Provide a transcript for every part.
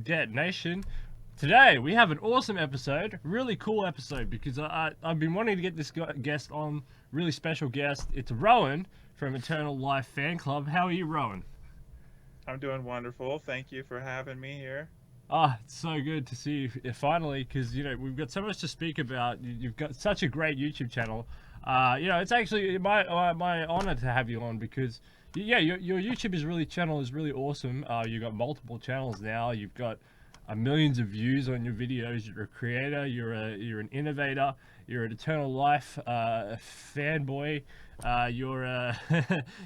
Dead Nation. Today we have an awesome episode, really cool episode, because I've been wanting to get this guest on, really special guest. It's Roen from Eternal Life Fan Club. How are you, Roen? I'm doing wonderful. Thank you for having me here. It's so good to see you finally, because we've got so much to speak about. You've got such a great YouTube channel. It's actually my honor to have you on because your YouTube channel is really awesome. You've got multiple channels now. You've got millions of views on your videos. You're a creator. You're an innovator. You're an Eternal Life fanboy. You're a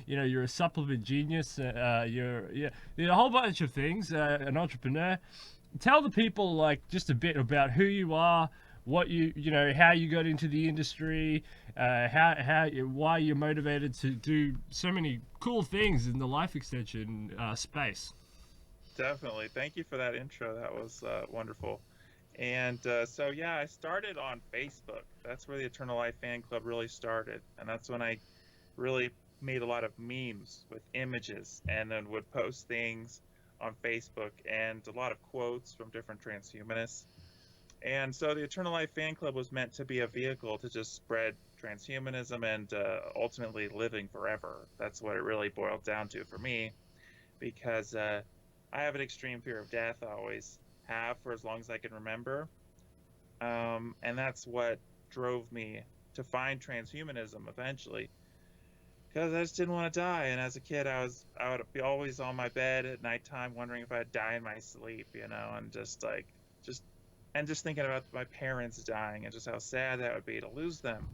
you're a supplement genius. You're a whole bunch of things. An entrepreneur. Tell the people just a bit about who you are, what how you got into the industry, why you're motivated to do so many cool things in the life extension space. Definitely. Thank you for that intro. That was wonderful. And I started on Facebook. That's where the Eternal Life Fan Club really started. And that's when I really made a lot of memes with images and then would post things on Facebook and a lot of quotes from different transhumanists. And so the Eternal Life Fan Club was meant to be a vehicle to just spread transhumanism and ultimately living forever. That's what it really boiled down to for me, because I have an extreme fear of death. I always have for as long as I can remember. And that's what drove me to find transhumanism eventually, because I just didn't want to die. And as a kid, I would be always on my bed at nighttime wondering if I'd die in my sleep, and just thinking about my parents dying and just how sad that would be to lose them.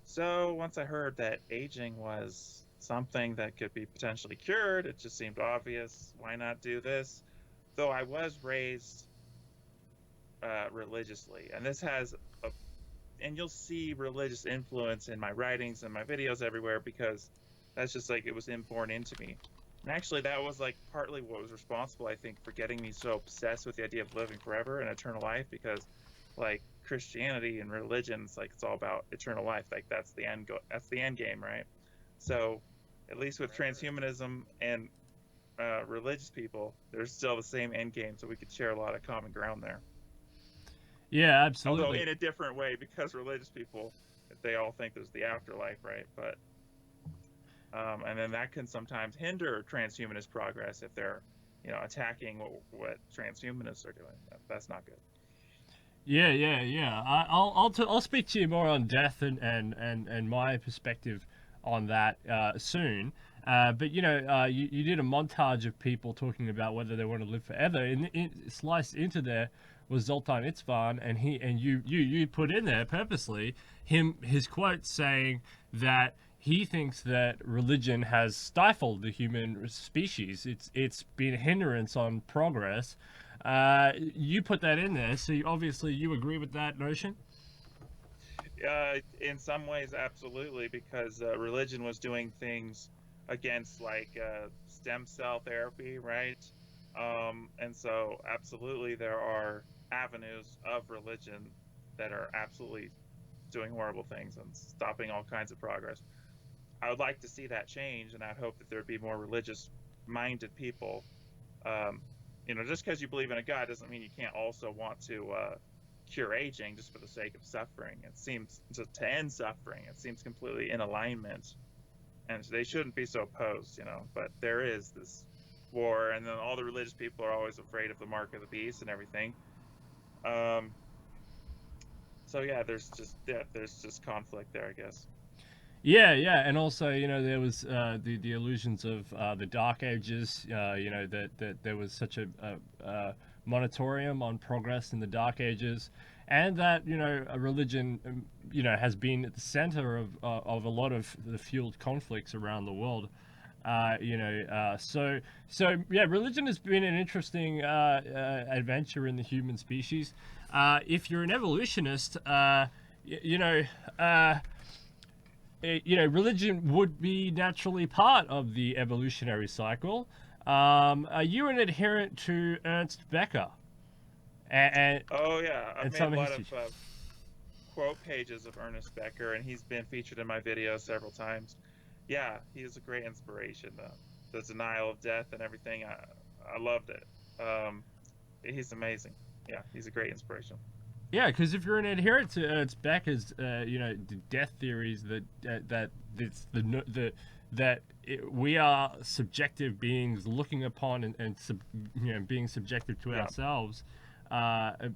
So once I heard that aging was something that could be potentially cured, it just seemed obvious. Why not do this? Though I was raised religiously, and and you'll see religious influence in my writings and my videos everywhere, because that's just it was inborn into me. And actually, that was partly what was responsible, I think, for getting me so obsessed with the idea of living forever and eternal life, because Christianity and religion, it's all about eternal life. That's the end game, right? So at least with transhumanism and religious people, there's still the same end game, so we could share a lot of common ground there. Yeah, Although absolutely. in a different way, because religious people, they all think there's the afterlife, right? But and then that can sometimes hinder transhumanist progress if they're, attacking what transhumanists are doing. That's not good. Yeah. I'll speak to you more on death and my perspective on that soon. But you did a montage of people talking about whether they want to live forever, and sliced into there was Zoltan Itzvan, and you put in there purposely his quote saying that he thinks that religion has stifled the human species. It's been a hindrance on progress. You put that in there, so obviously you agree with that notion. In some ways, absolutely, because religion was doing things against stem cell therapy, right? And so absolutely there are avenues of religion that are absolutely doing horrible things and stopping all kinds of progress. I would like to see that change, and I'd hope that there'd be more religious-minded people. Um, just because you believe in a God doesn't mean you can't also want to cure aging just for the sake of suffering. It seems to end suffering. It seems completely in alignment, and they shouldn't be so opposed, But there is this war, and then all the religious people are always afraid of the mark of the beast and everything. Um, so yeah, there's just conflict there, I guess. Yeah, and also there was the illusions of the Dark Ages. That there was such a moratorium on progress in the Dark Ages, and that a religion has been at the center of a lot of the fueled conflicts around the world. So religion has been an interesting adventure in the human species. If you're an evolutionist, religion would be naturally part of the evolutionary cycle. Are you an adherent to Ernst Becker and, Oh yeah, I've and made a some of lot his of teachings? quote pages of Ernest Becker, and he's been featured in my videos several times. Yeah, he's a great inspiration. The denial of death and everything, I loved it. he's amazing. Yeah, he's a great inspiration. Yeah, because if you're an adherent to Ernst Becker's, the death theories that it's that we are subjective beings looking upon being subjective to Yeah. ourselves,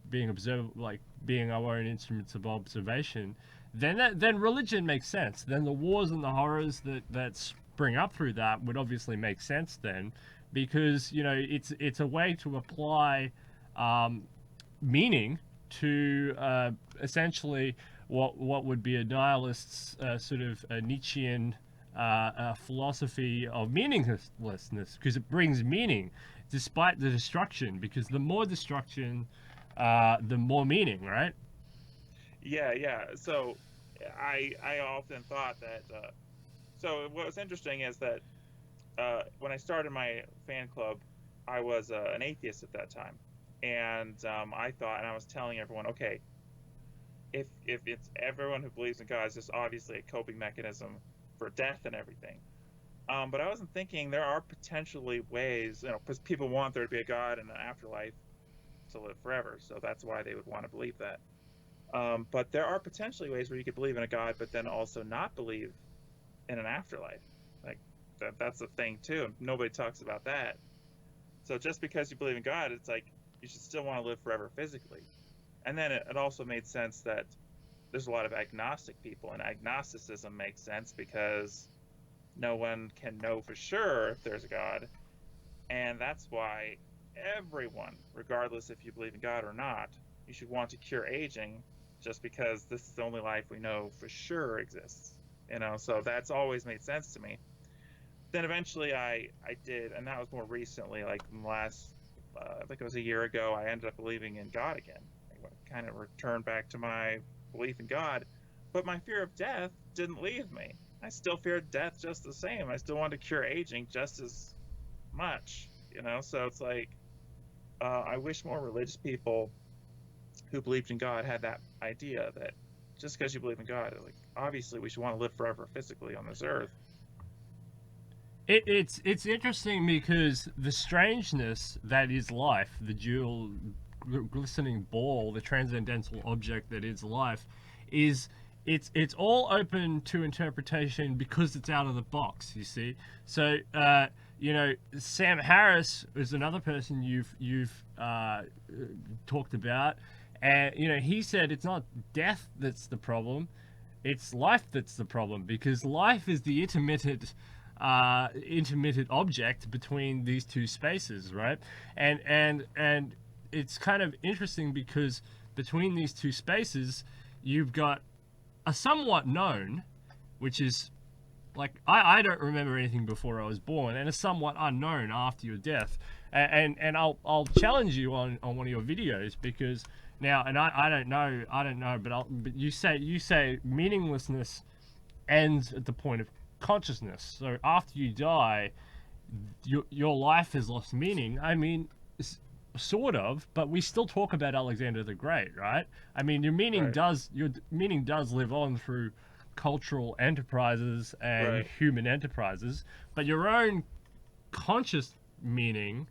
being observed, like being our own instruments of observation, then religion makes sense. Then the wars and the horrors that spring up through that would obviously make sense then, because it's a way to apply meaning to essentially what would be a nihilist's sort of a Nietzschean philosophy of meaninglessness, because it brings meaning despite the destruction, because the more destruction, the more meaning, right? Yeah, yeah. So I often thought that. So what was interesting is that when I started my fan club, I was an atheist at that time, and I thought, and I was telling everyone, okay, if it's everyone who believes in God is just obviously a coping mechanism for death and everything. But I wasn't thinking there are potentially ways, because people want there to be a God and an afterlife to live forever, so that's why they would want to believe that. But there are potentially ways where you could believe in a God, but then also not believe in an afterlife. Like that's a thing too. Nobody talks about that. So just because you believe in God, it's like you should still want to live forever physically. And then it also made sense that there's a lot of agnostic people, and agnosticism makes sense because no one can know for sure if there's a God. And that's why everyone, regardless if you believe in God or not, you should want to cure aging, just because this is the only life we know for sure exists. So that's always made sense to me. Then eventually I did, and that was more recently, like in the last, I think it was a year ago, I ended up believing in God again. I kind of returned back to my belief in God, but my fear of death didn't leave me. I still feared death just the same. I still wanted to cure aging just as much, So it's like, I wish more religious people who believed in God had that idea that just because you believe in God, like obviously we should want to live forever physically on this earth. It's interesting because the strangeness that is life, the dual glistening ball, the transcendental object that is life, is it's all open to interpretation because it's out of the box. You see, so Sam Harris is another person you've talked about, and he said it's not death that's the problem, it's life that's the problem, because life is the intermittent object between these two spaces, right? And it's kind of interesting because between these two spaces you've got a somewhat known, which is like I don't remember anything before I was born, and a somewhat unknown after your death. And I'll challenge you on one of your videos, because now, and I don't know, but you say meaninglessness ends at the point of consciousness. So after you die, your life has lost meaning. I mean, sort of, but we still talk about Alexander the Great, right? I mean, your meaning does live on through cultural enterprises and Right. human enterprises, but your own conscious meaning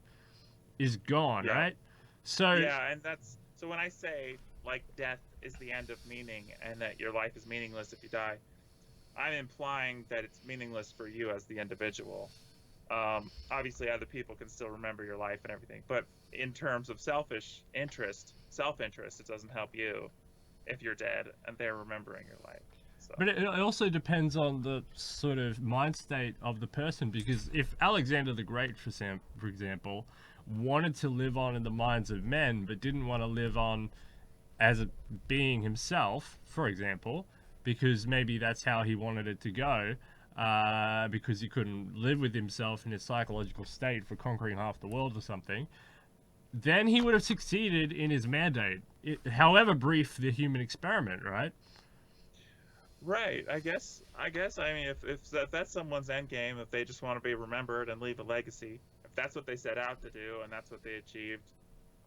is gone, Yeah. right? So Yeah, and that's so when I say like death is the end of meaning and that your life is meaningless if you die, I'm implying that it's meaningless for you as the individual. Obviously, other people can still remember your life and everything, but in terms of self-interest, it doesn't help you if you're dead and they're remembering your life. So, but it also depends on the sort of mind state of the person, because if Alexander the Great, for example, wanted to live on in the minds of men but didn't want to live on as a being himself, for example, because maybe that's how he wanted it to go, because he couldn't live with himself in his psychological state for conquering half the world or something, then he would have succeeded in his mandate, however brief the human experiment, right? right. I mean, if that's someone's end game, if they just want to be remembered and leave a legacy, if that's what they set out to do and that's what they achieved,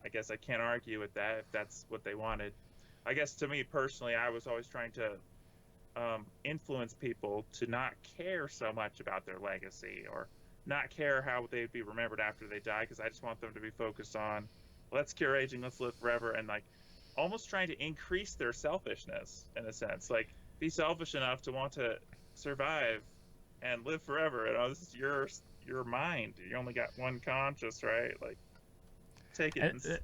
I guess I can't argue with that if that's what they wanted. I guess to me personally, I was always trying to influence people to not care so much about their legacy or not care how they'd be remembered after they die, because I just want them to be focused on let's cure aging, let's live forever, and like almost trying to increase their selfishness in a sense. Like be selfish enough to want to survive and live forever. And oh, this is your mind. You only got one conscious, right? Like take it And, and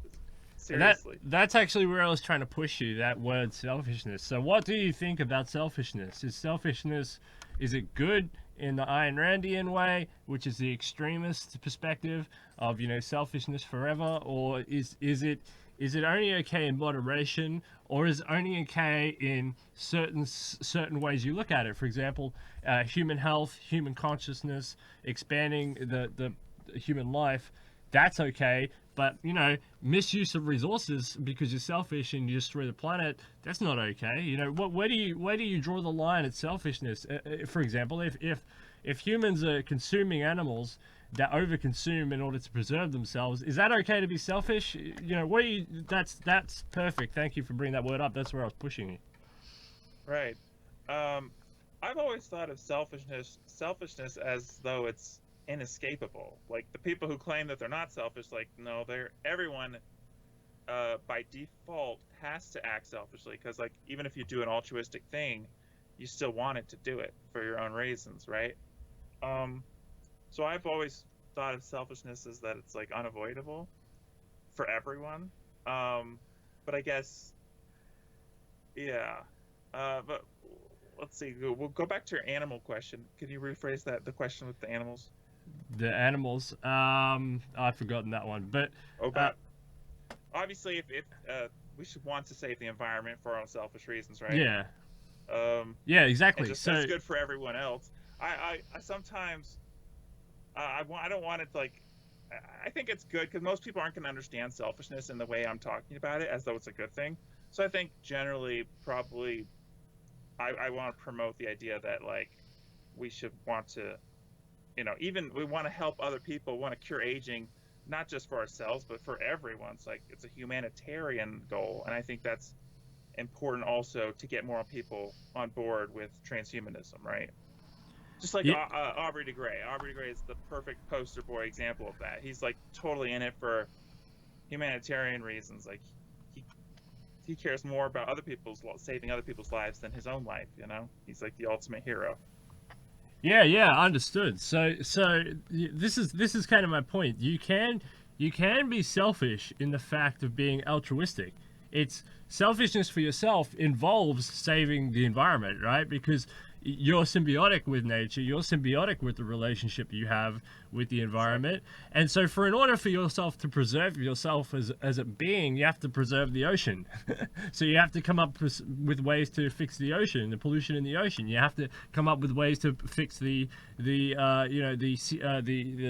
seriously. that's actually where I was trying to push you, that word selfishness. So what do you think about selfishness? Is it good in the Ayn Randian way, which is the extremist perspective of, selfishness forever, or is it only okay in moderation, or is it only okay in certain ways you look at it? For example, human health, human consciousness, expanding the human life, that's okay. But misuse of resources because you're selfish and you destroy the planet, that's not okay. Where do you draw the line at selfishness? For example, if humans are consuming animals that overconsume in order to preserve themselves, is that okay to be selfish? That's perfect. Thank you for bringing that word up. That's where I was pushing you. Right. I've always thought of selfishness as though it's inescapable. Like the people who claim that they're not selfish, like no, everyone by default has to act selfishly, because like even if you do an altruistic thing, you still want it to do it for your own reasons, right? So I've always thought of selfishness as that it's like unavoidable for everyone. But I guess, yeah. But let's see. We'll go back to your animal question. Could you rephrase the question with the animals? The animals. I've forgotten that one. But obviously, if we should want to save the environment for our own selfish reasons, right? Yeah. Yeah, exactly. So it's good for everyone else. I sometimes I don't want it to, like, I think it's good because most people aren't going to understand selfishness in the way I'm talking about it as though it's a good thing. So I think generally probably I want to promote the idea that like we should want to, even we want to help other people, want to cure aging, not just for ourselves, but for everyone. It's like it's a humanitarian goal. And I think that's important also to get more people on board with transhumanism, right? Just like Aubrey de Grey. Aubrey de Grey is the perfect poster boy example of that. He's like totally in it for humanitarian reasons. Like he cares more about saving other people's lives than his own life. He's like the ultimate hero. Yeah, understood. So this is kind of my point. You can be selfish in the fact of being altruistic. It's selfishness for yourself involves saving the environment, right? Because you're symbiotic with nature, you're symbiotic with the relationship you have with the environment. And so in order for yourself to preserve yourself as a being, you have to preserve the ocean. So you have to come up with ways to fix the ocean, the pollution in the ocean. You have to come up with ways to fix the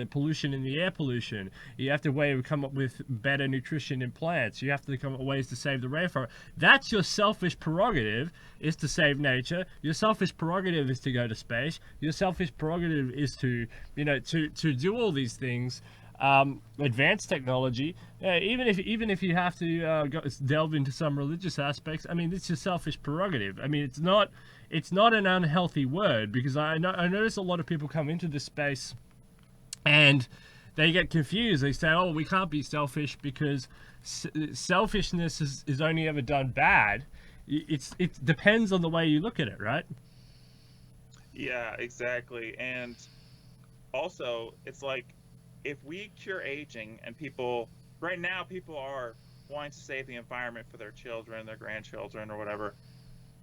pollution in the air pollution. You have to come up with better nutrition in plants. You have to come up with ways to save the rainforest. That's your selfish prerogative, is to save nature. Your selfish prerogative is to go to space. Your selfish prerogative is to do all these things, advanced technology. Even if you have to delve into some religious aspects, I mean, it's your selfish prerogative. I mean, it's not an unhealthy word, because I notice a lot of people come into this space and they get confused. They say, oh, we can't be selfish because selfishness is only ever done bad. It depends on the way you look at it, right? Yeah, exactly. And also, it's like if we cure aging and right now people are wanting to save the environment for their children, their grandchildren, or whatever,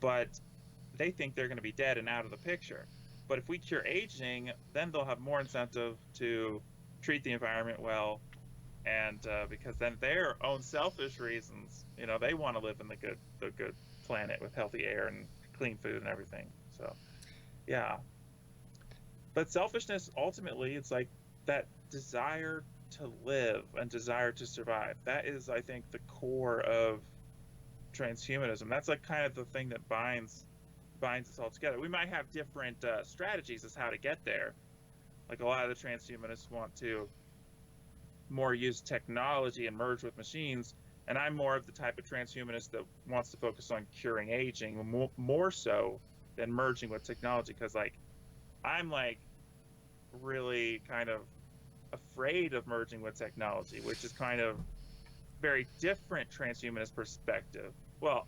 but they think they're going to be dead and out of the picture. But if we cure aging, then they'll have more incentive to treat the environment well, and because then their own selfish reasons, they want to live in the good planet with healthy air and clean food and everything. So, yeah. But selfishness, ultimately, it's like that desire to live and desire to survive. That is, I think, the core of transhumanism. That's like kind of the thing that binds us all together. We might have different strategies as how to get there. Like a lot of the transhumanists want to more use technology and merge with machines, and I'm more of the type of transhumanist that wants to focus on curing aging more so than merging with technology, because like I'm like really kind of afraid of merging with technology, which is kind of very different transhumanist perspective. Well,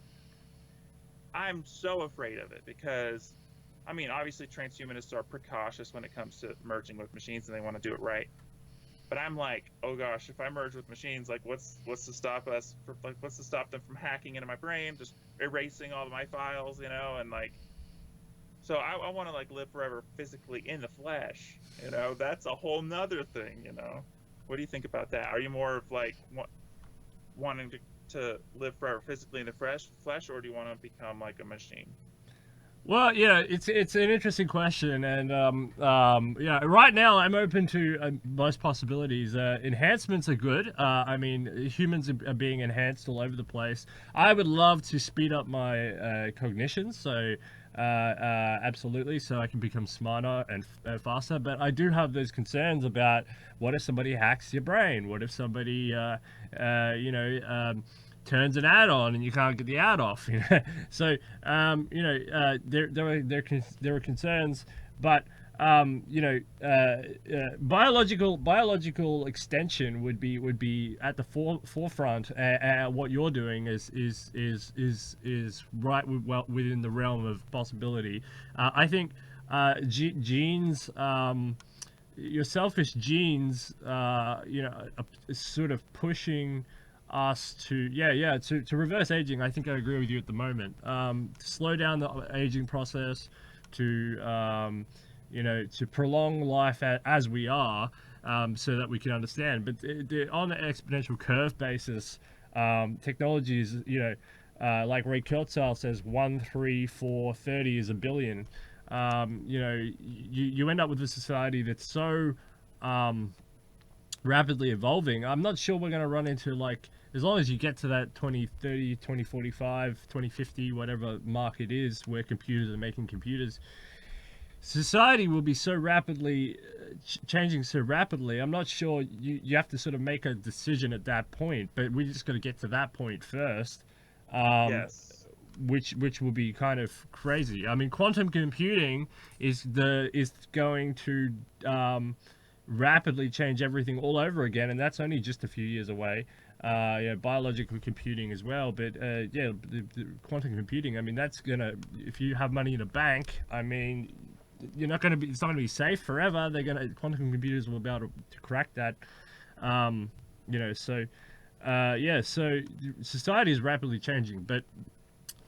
I'm so afraid of it because, I mean, obviously transhumanists are precautious when it comes to merging with machines and they want to do it right. But I'm like, oh gosh, if I merge with machines, like what's to stop us from, like, what's to stop them from hacking into my brain, just erasing all of my files, and like, so I want to like live forever physically in the flesh, that's a whole nother thing. What do you think about that? Are you more of like wanting to live forever physically in the flesh, or do you want to become like a machine? Well, yeah, it's an interesting question, and yeah, right now I'm open to most possibilities. Enhancements are good. I mean, humans are being enhanced all over the place. I would love to speed up my cognition, so absolutely, so I can become smarter and faster. But I do have those concerns about what if somebody hacks your brain? What if somebody, turns an ad on and you can't get the ad off? So there were concerns, but biological extension would be at the forefront. What you're doing is right within the realm of possibility. I think genes. Your selfish genes, sort of pushing us to reverse aging. I think I agree with you at the moment. Slow down the aging process, to prolong life as we are, so that we can understand. But on an exponential curve basis, technology is, like Ray Kurzweil says, 1, 3, 4, 30 is a billion. You end up with a society that's so rapidly evolving. I'm not sure we're going to run into, like, as long as you get to that 2030, 2045, 2050, whatever mark it is, where computers are making computers, society will be so rapidly changing so rapidly. I'm not sure you have to sort of make a decision at that point, but we just got to get to that point first. Yes. Which will be kind of crazy. I mean, quantum computing is going to rapidly change everything all over again, and that's only just a few years away. Biological computing as well, but the quantum computing. I mean, that's gonna, if you have money in a bank, I mean, it's not going to be safe forever. Quantum computers will be able to crack that. So society is rapidly changing, but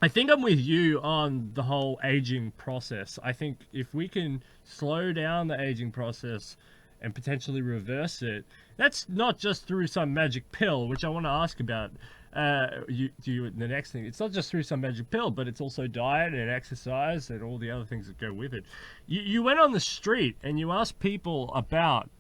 I think I'm with you on the whole aging process. I think if we can slow down the aging process and potentially reverse it, that's not just through some magic pill, which I want to ask about the next thing. It's not just through some magic pill, but it's also diet and exercise and all the other things that go with it. You went on the street and you asked people about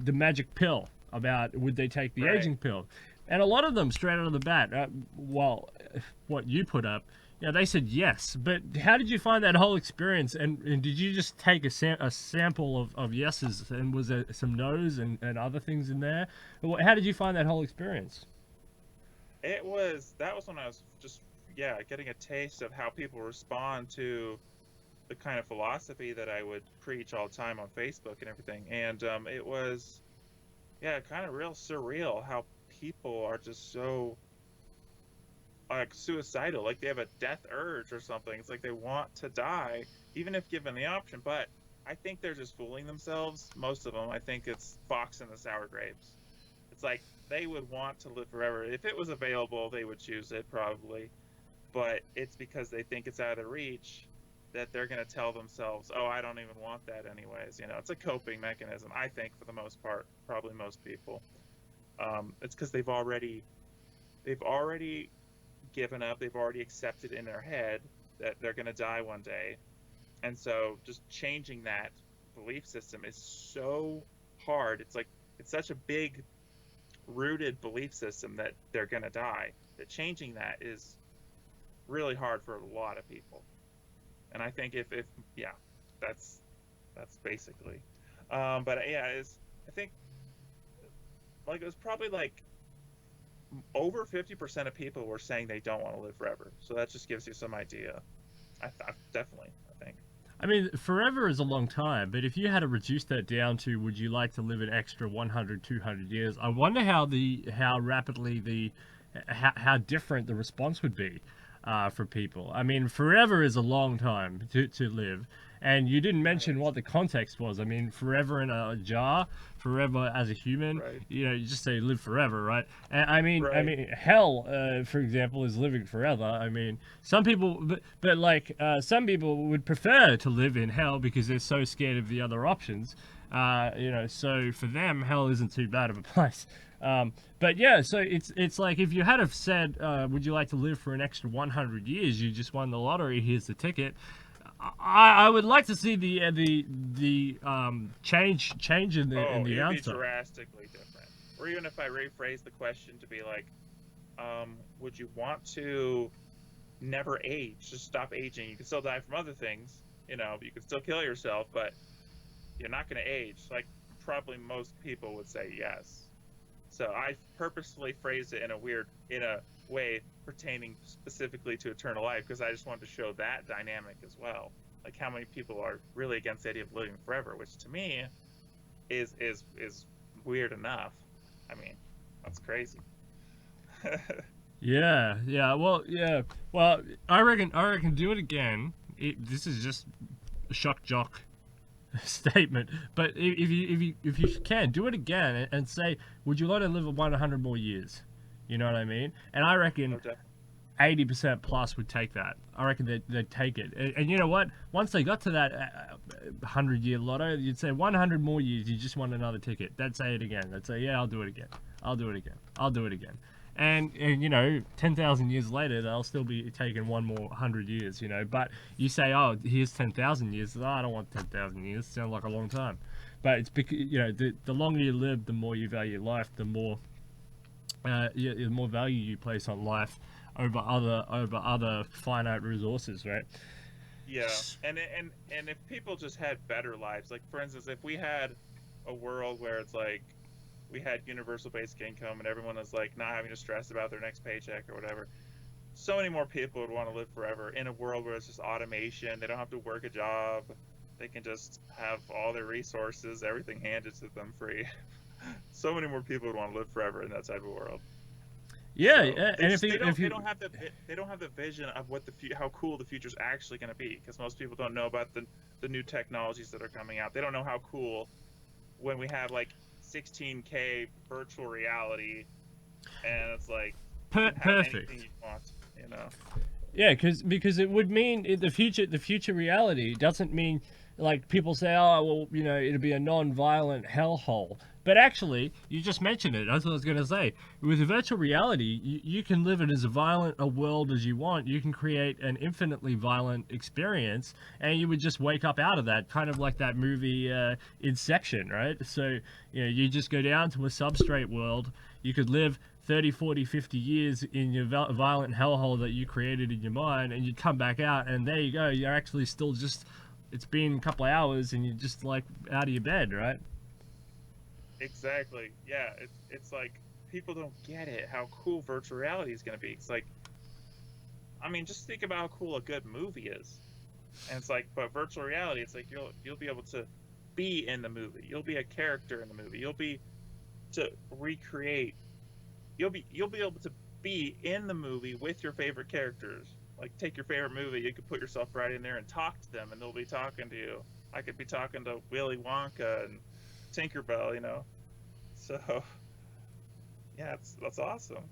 the magic pill, about would they take the aging pill. And a lot of them, straight out of the bat, what you put up, they said yes. But how did you find that whole experience? And did you just take a sample of yeses, and was there some no's and other things in there? How did you find that whole experience? That was when I was just, getting a taste of how people respond to the kind of philosophy that I would preach all the time on Facebook and everything. And it was, kind of real surreal how people are just so like suicidal, like they have a death urge or something. It's like they want to die even if given the option. But I think they're just fooling themselves, most of them. I think it's fox in the sour grapes. It's like they would want to live forever. If it was available, they would choose it probably, but it's because they think it's out of their reach that they're going to tell themselves, oh, I don't even want that anyways. It's a coping mechanism, I think, for the most part, probably most people. It's because they've already given up. They've already accepted in their head that they're going to die one day. And so just changing that belief system is so hard. It's like, it's such a big rooted belief system that they're going to die, that changing that is really hard for a lot of people. And I think if that's basically, but I think like it was probably like over 50% of people were saying they don't want to live forever. So that just gives you some idea. Definitely, I think. I mean, forever is a long time, but if you had to reduce that down to, would you like to live an extra 100, 200 years? I wonder how rapidly how different the response would be for people. I mean, forever is a long time to live. And you didn't mention Right. what the context was. I mean, forever in a jar, forever as a human. Right. You know, you just say live forever, right? And I Right. mean, hell, for example, is living forever. I mean, some people, but like some people would prefer to live in hell because they're so scared of the other options. You know, so for them, hell isn't too bad of a place. But yeah, so it's like if you had have said, would you like to live for an extra 100 years? You just won the lottery. Here's the ticket. I would like to see the change in Oh, the it'd be answer. drastically different. Or even if I rephrase the question to be like, would you want to never age, just stop aging? You can still die from other things, you know, you can still kill yourself, but you're not going to age. Like, probably most people would say yes. So I purposefully phrased it in a way pertaining specifically to eternal life because I just wanted to show that dynamic as well. Like how many people are really against the idea of living forever, which to me is weird enough. I mean, that's crazy. Yeah, yeah. Well, yeah. Well, I reckon do it again. This is just a shock jock statement. But if you can do it again and say, would you like to live 100 more years? You know what I mean? And I reckon Oh, definitely. 80% plus would take that. I reckon they'd take it. And you know what? Once they got to that 100-year lotto, you'd say 100 more years, you just want another ticket. They'd say it again. They'd say, yeah, I'll do it again. I'll do it again. I'll do it again. And you know, 10,000 years later, they'll still be taking one more 100 years, you know. But you say, oh, here's 10,000 years. Oh, I don't want 10,000 years. Sounds like a long time. But it's because, you know, the longer you live, the more you value life, the more the more value you place on life over other finite resources, right? Yeah, and if people just had better lives, like for instance, if we had a world where it's like we had universal basic income and everyone was like not having to stress about their next paycheck or whatever, so many more people would want to live forever in a world where it's just automation. They don't have to work a job. They can just have all their resources, everything handed to them free. So many more people would want to live forever in that type of world. Yeah, So yeah. they And just if they you don't have the vision of what how cool the future is actually going to be because most people don't know about the new technologies that are coming out. They don't know how cool when we have like 16K virtual reality and it's like you can have perfect. anything you want, you know. Yeah, because it would mean the future reality doesn't mean like people say, oh well, you know, it'll be a non-violent hellhole. But actually, you just mentioned it. That's what I was going to say. With virtual reality, you can live in as violent a world as you want. You can create an infinitely violent experience, and you would just wake up out of that, kind of like that movie Inception, right? So, you know, you just go down to a substrate world. You could live 30, 40, 50 years in your violent hellhole that you created in your mind, and you'd come back out, and there you go. You're actually still just, it's been a couple of hours, and you're just like out of your bed, right? Exactly. Yeah, it's like people don't get it how cool virtual reality is going to be. It's like I mean, just think about how cool a good movie is. And it's like, but virtual reality, it's like you'll be able to be in the movie. You'll be a character in the movie. You'll be to recreate. You'll be able to be in the movie with your favorite characters. Like take your favorite movie, you could put yourself right in there and talk to them, and they'll be talking to you. I could be talking to Willy Wonka and Tinkerbell, you know. So yeah, that's awesome.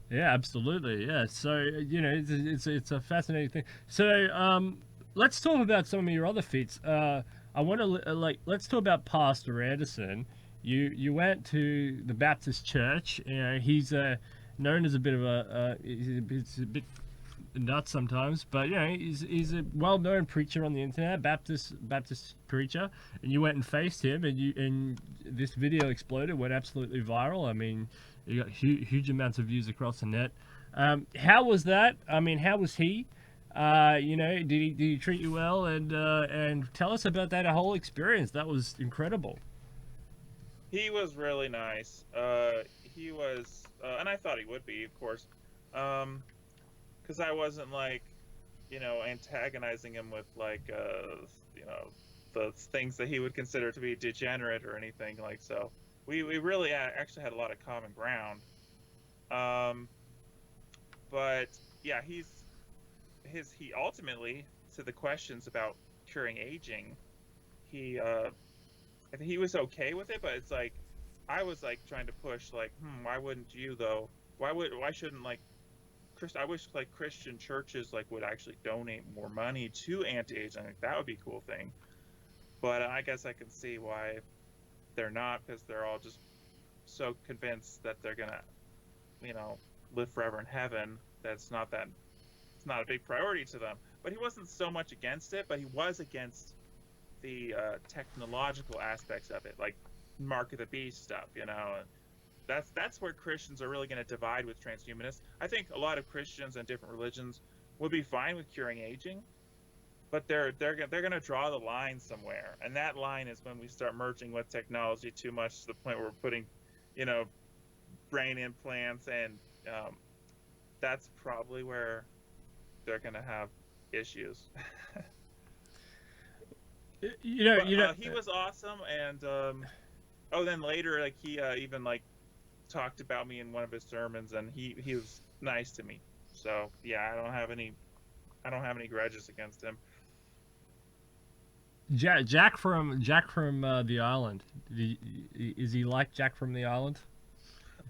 Yeah, absolutely. Yeah. So you know, it's a fascinating thing. So let's talk about some of your other feats. I want to like let's talk about Pastor Anderson. You went to the Baptist church. You know, he's known as a bit of he's a bit nuts sometimes, but you know, he's a well-known preacher on the internet, Baptist preacher. And you went and faced him, and this video exploded, went absolutely viral. I mean, you got huge amounts of views across the net. How was that? I mean, how was he? You know, did he treat you well? And tell us about that whole experience. That was incredible. He was really nice. He was, and I thought he would be, of course, because I wasn't like antagonizing him with like, the things that he would consider to be degenerate or anything like so. We really actually had a lot of common ground. Um, but yeah, he ultimately, to the questions about curing aging, he I think he was okay with it, but it's like I was like trying to push like, why wouldn't you though? Why shouldn't like I wish like Christian churches like would actually donate more money to anti-aging. Like that would be a cool thing. But I guess I can see why they're not, because they're all just so convinced that they're gonna, you know, live forever in heaven. That it's not a big priority to them. But he wasn't so much against it, but he was against the technological aspects of it, like Mark of the Beast stuff, And that's where Christians are really going to divide with transhumanists. I think a lot of Christians and different religions would be fine with curing aging, but they're going to draw the line somewhere, and that line is when we start merging with technology too much to the point where we're putting, you know, brain implants, and that's probably where they're going to have issues. He was awesome, and then later, like he even like talked about me in one of his sermons, and he was nice to me. So yeah, I don't have any grudges against him. Jack from the island. Is he like Jack from the island?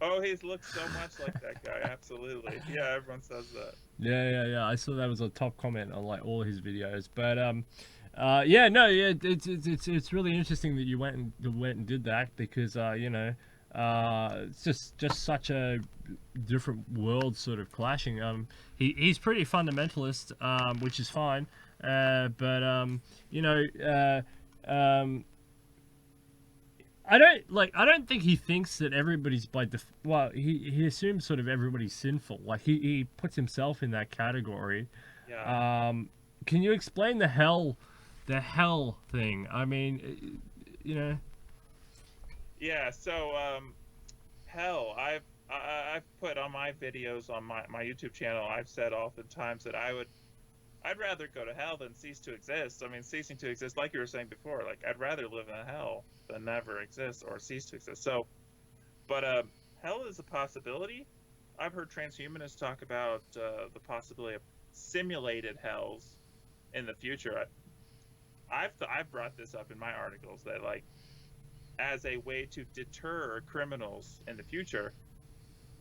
Oh, he looks so much like that guy. Absolutely. Yeah, everyone says that. Yeah. I saw that was a top comment on like all his videos. But it's really interesting that you went and did that, because it's just such a different world sort of clashing. He's pretty fundamentalist, which is fine. But I don't think he thinks that everybody's he assumes sort of everybody's sinful. Like he puts himself in that category. Yeah. Can you explain the hell thing? I mean, Yeah. So hell, I've put on my videos on my YouTube channel. I've said oftentimes that I'd rather go to hell than cease to exist. I mean, ceasing to exist, like you were saying before, like I'd rather live in hell than never exist or cease to exist. So, but hell is a possibility. I've heard transhumanists talk about the possibility of simulated hells in the future. I've brought this up in my articles that like as a way to deter criminals in the future.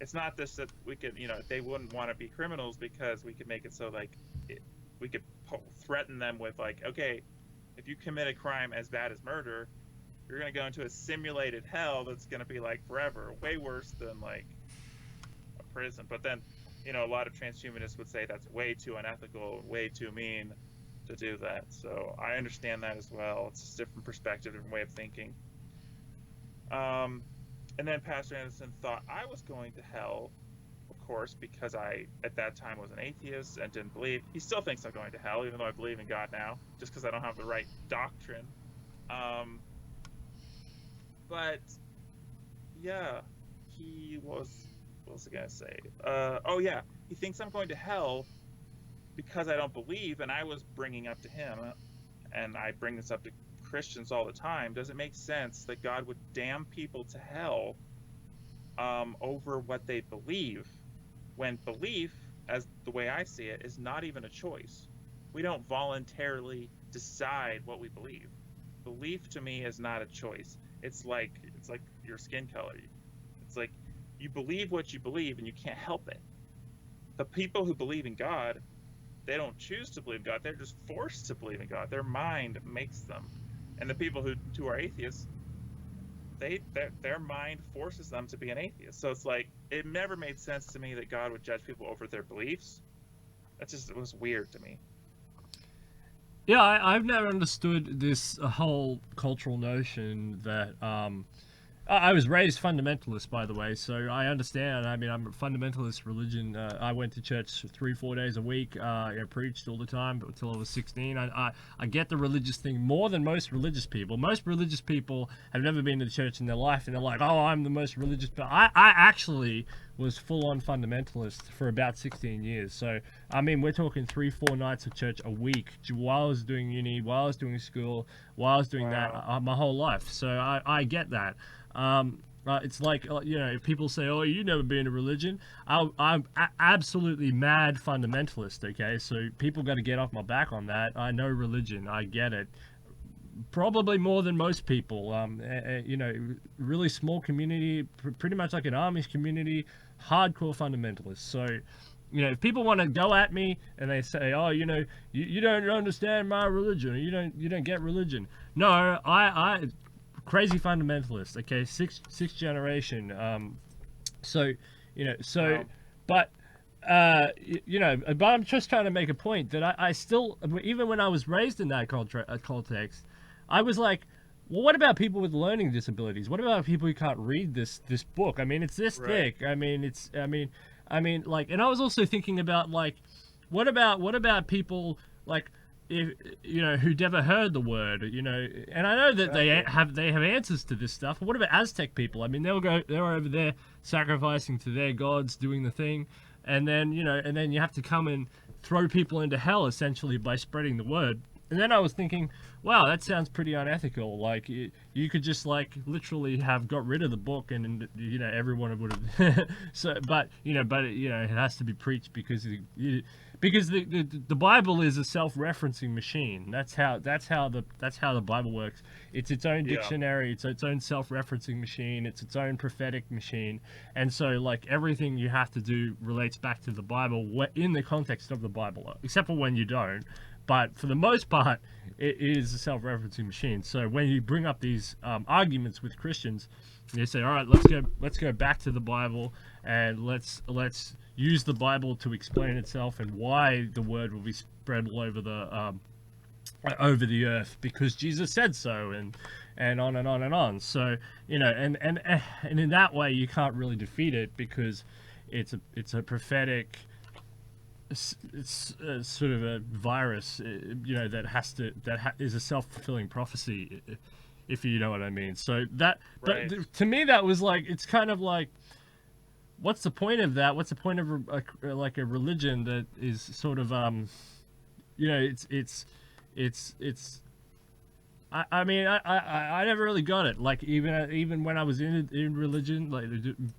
It's not this that we could, they wouldn't want to be criminals because we could make it so like we could threaten them with like, okay, if you commit a crime as bad as murder, you're going to go into a simulated hell that's going to be like forever, way worse than like a prison. But then, a lot of transhumanists would say that's way too unethical, way too mean to do that. So I understand that as well. It's just a different perspective, different way of thinking. And then Pastor Anderson thought I was going to hell, of course, because I, at that time, was an atheist and didn't believe. He still thinks I'm going to hell, even though I believe in God now, just because I don't have the right doctrine. But, yeah, what was I going to say? Yeah, he thinks I'm going to hell because I don't believe, and I was bringing up to him, and I bring this up to Christians all the time, does it make sense that God would damn people to hell over what they believe, when belief, as the way I see it, is not even a choice? We don't voluntarily decide what we believe. Belief to me is not a choice. It's like your skin color. It's like you believe what you believe and you can't help it. The people who believe in God, they don't choose to believe in God. They're just forced to believe in God. Their mind makes them. And the people who are atheists, their mind forces them to be an atheist. So it's like, it never made sense to me that God would judge people over their beliefs. It was weird to me. Yeah, I've never understood this whole cultural notion that I was raised fundamentalist, by the way, so I understand. I mean, I'm a fundamentalist religion. I went to church 3-4 days a week. I preached all the time until I was 16. I get the religious thing more than most religious people. Most religious people have never been to the church in their life, and they're like, "Oh, I'm the most religious." But I actually was full-on fundamentalist for about 16 years. So, I mean, we're talking 3-4 nights of church a week while I was doing uni, while I was doing school, while I was doing that my whole life. So I get that. It's like, you know, if people say, "Oh, you've never been to religion," I'm absolutely mad fundamentalist. Okay, so people got to get off my back on that. I know religion, I get it, probably more than most people. You know, really small community, pretty much like an Amish community, hardcore fundamentalists. So, you know, if people want to go at me and they say, "Oh, you know, you don't understand my religion, or you don't get religion," no, I crazy fundamentalist. Okay, sixth generation. So, you know, Wow. but you know, but I'm just trying to make a point that I still, even when I was raised in that context, I was like, well, what about people with learning disabilities? What about people who can't read this book? I mean, it's this Right. thick. I mean, like, and I was also thinking about, like, what about people, like, if, you know, who never heard the word, you know, and I know that Exactly. they have answers to this stuff. But what about Aztec people? I mean, they were over there sacrificing to their gods, doing the thing, and then, you know, and then you have to come and throw people into hell essentially by spreading the word. And then I was thinking, wow, that sounds pretty unethical. Like, you could just, like, literally have got rid of the book, and you know, everyone would have. So, but you know, it has to be preached because the Bible is a self-referencing machine. That's how the Bible works. It's its own Yeah. dictionary. It's its own self-referencing machine. It's its own prophetic machine. And so, like, everything you have to do relates back to the Bible in the context of the Bible, except for when you don't. But for the most part, it is a self-referencing machine. So when you bring up these arguments with Christians, they say, "All right, let's go back to the Bible, and let's use the Bible to explain itself and why the word will be spread all over the earth because Jesus said so," and on and on and on. So, you know, and in that way, you can't really defeat it because it's a prophetic. It's sort of a virus, you know, that is a self-fulfilling prophecy, if you know what I mean. So that, but Right. to me, that was like, it's kind of like, what's the point of that? What's the point of like a religion that is sort of you know, it's. I mean, I never really got it. Like, even when I was in religion, like,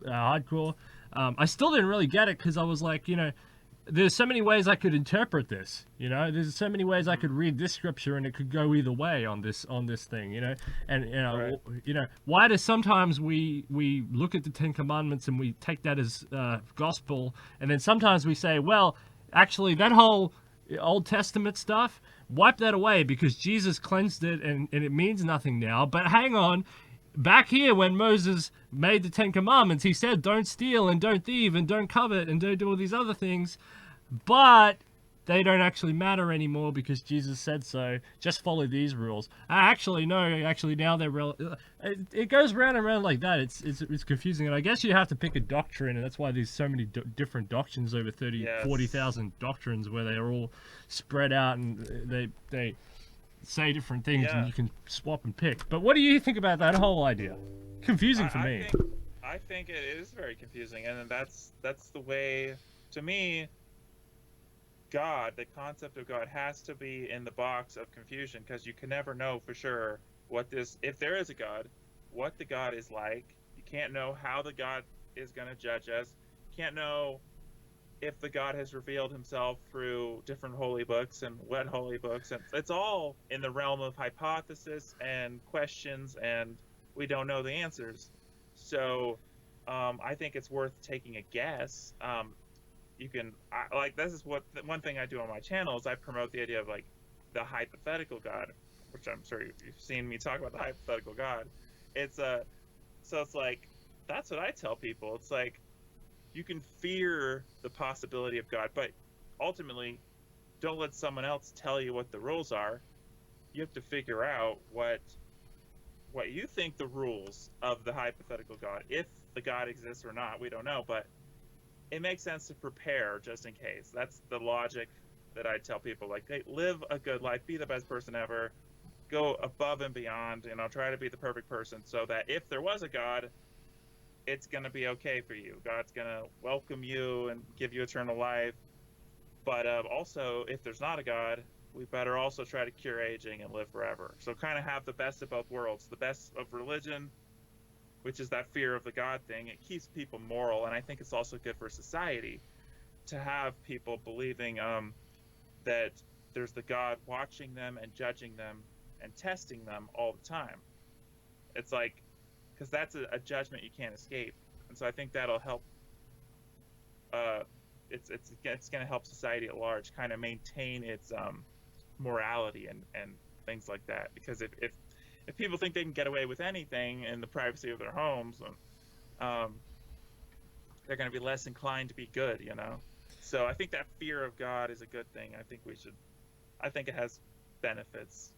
hardcore, I still didn't really get it because I was like, you know, there's so many ways I could interpret this. You know, there's so many ways I Mhm. could read this scripture and it could go either way on this thing. You know, and Right. you know, why do sometimes we look at the Ten Commandments and we take that as gospel, and then sometimes we say, well, actually, that whole Old Testament stuff, wipe that away because Jesus cleansed it and it means nothing now. But hang on, back here when Moses made the Ten Commandments, he said, "Don't steal and don't thieve and don't covet and don't do all these other things." But they don't actually matter anymore because Jesus said so. Just follow these rules. Actually, no. Actually, now they're it goes round and round like that. It's confusing, and I guess you have to pick a doctrine, and that's why there's so many different doctrines, over 40,000 Yes. doctrines, where they're all spread out and they say different things, and Yeah. you can swap and pick. But what do you think about that whole idea? Confusing for I me. think it is very confusing, and that's the way, to me, God, the concept of God has to be in the box of confusion because you can never know for sure if there is a God, what the God is like. You can't know how the God is going to judge us. You can't know if the God has revealed himself through different holy books and what holy books. And it's all in the realm of hypothesis and questions, and we don't know the answers. So I think it's worth taking a guess. Like, this is one thing I do on my channel is I promote the idea of, like, the hypothetical God, which I'm sure you've seen me talk about the hypothetical God. It's so it's like, that's what I tell people. It's like, you can fear the possibility of God, but ultimately, don't let someone else tell you what the rules are. You have to figure out what you think the rules of the hypothetical God, if the God exists or not, we don't know, but it makes sense to prepare just in case. That's the logic that I tell people, like, hey, live a good life, be the best person ever, go above and beyond, try to be the perfect person so that if there was a God, it's going to be okay for you. God's going to welcome you and give you eternal life. But also, if there's not a God, we better also try to cure aging and live forever. So kind of have the best of both worlds, the best of religion, which is that fear of the God thing. It keeps people moral, and I think it's also good for society to have people believing that there's the God watching them and judging them and testing them all the time. It's like, because that's a judgment you can't escape, and so I think that'll help. It's going to help society at large kind of maintain its morality and things like that. Because if people think they can get away with anything in the privacy of their homes, they're going to be less inclined to be good, So I think that fear of God is a good thing. I think it has benefits.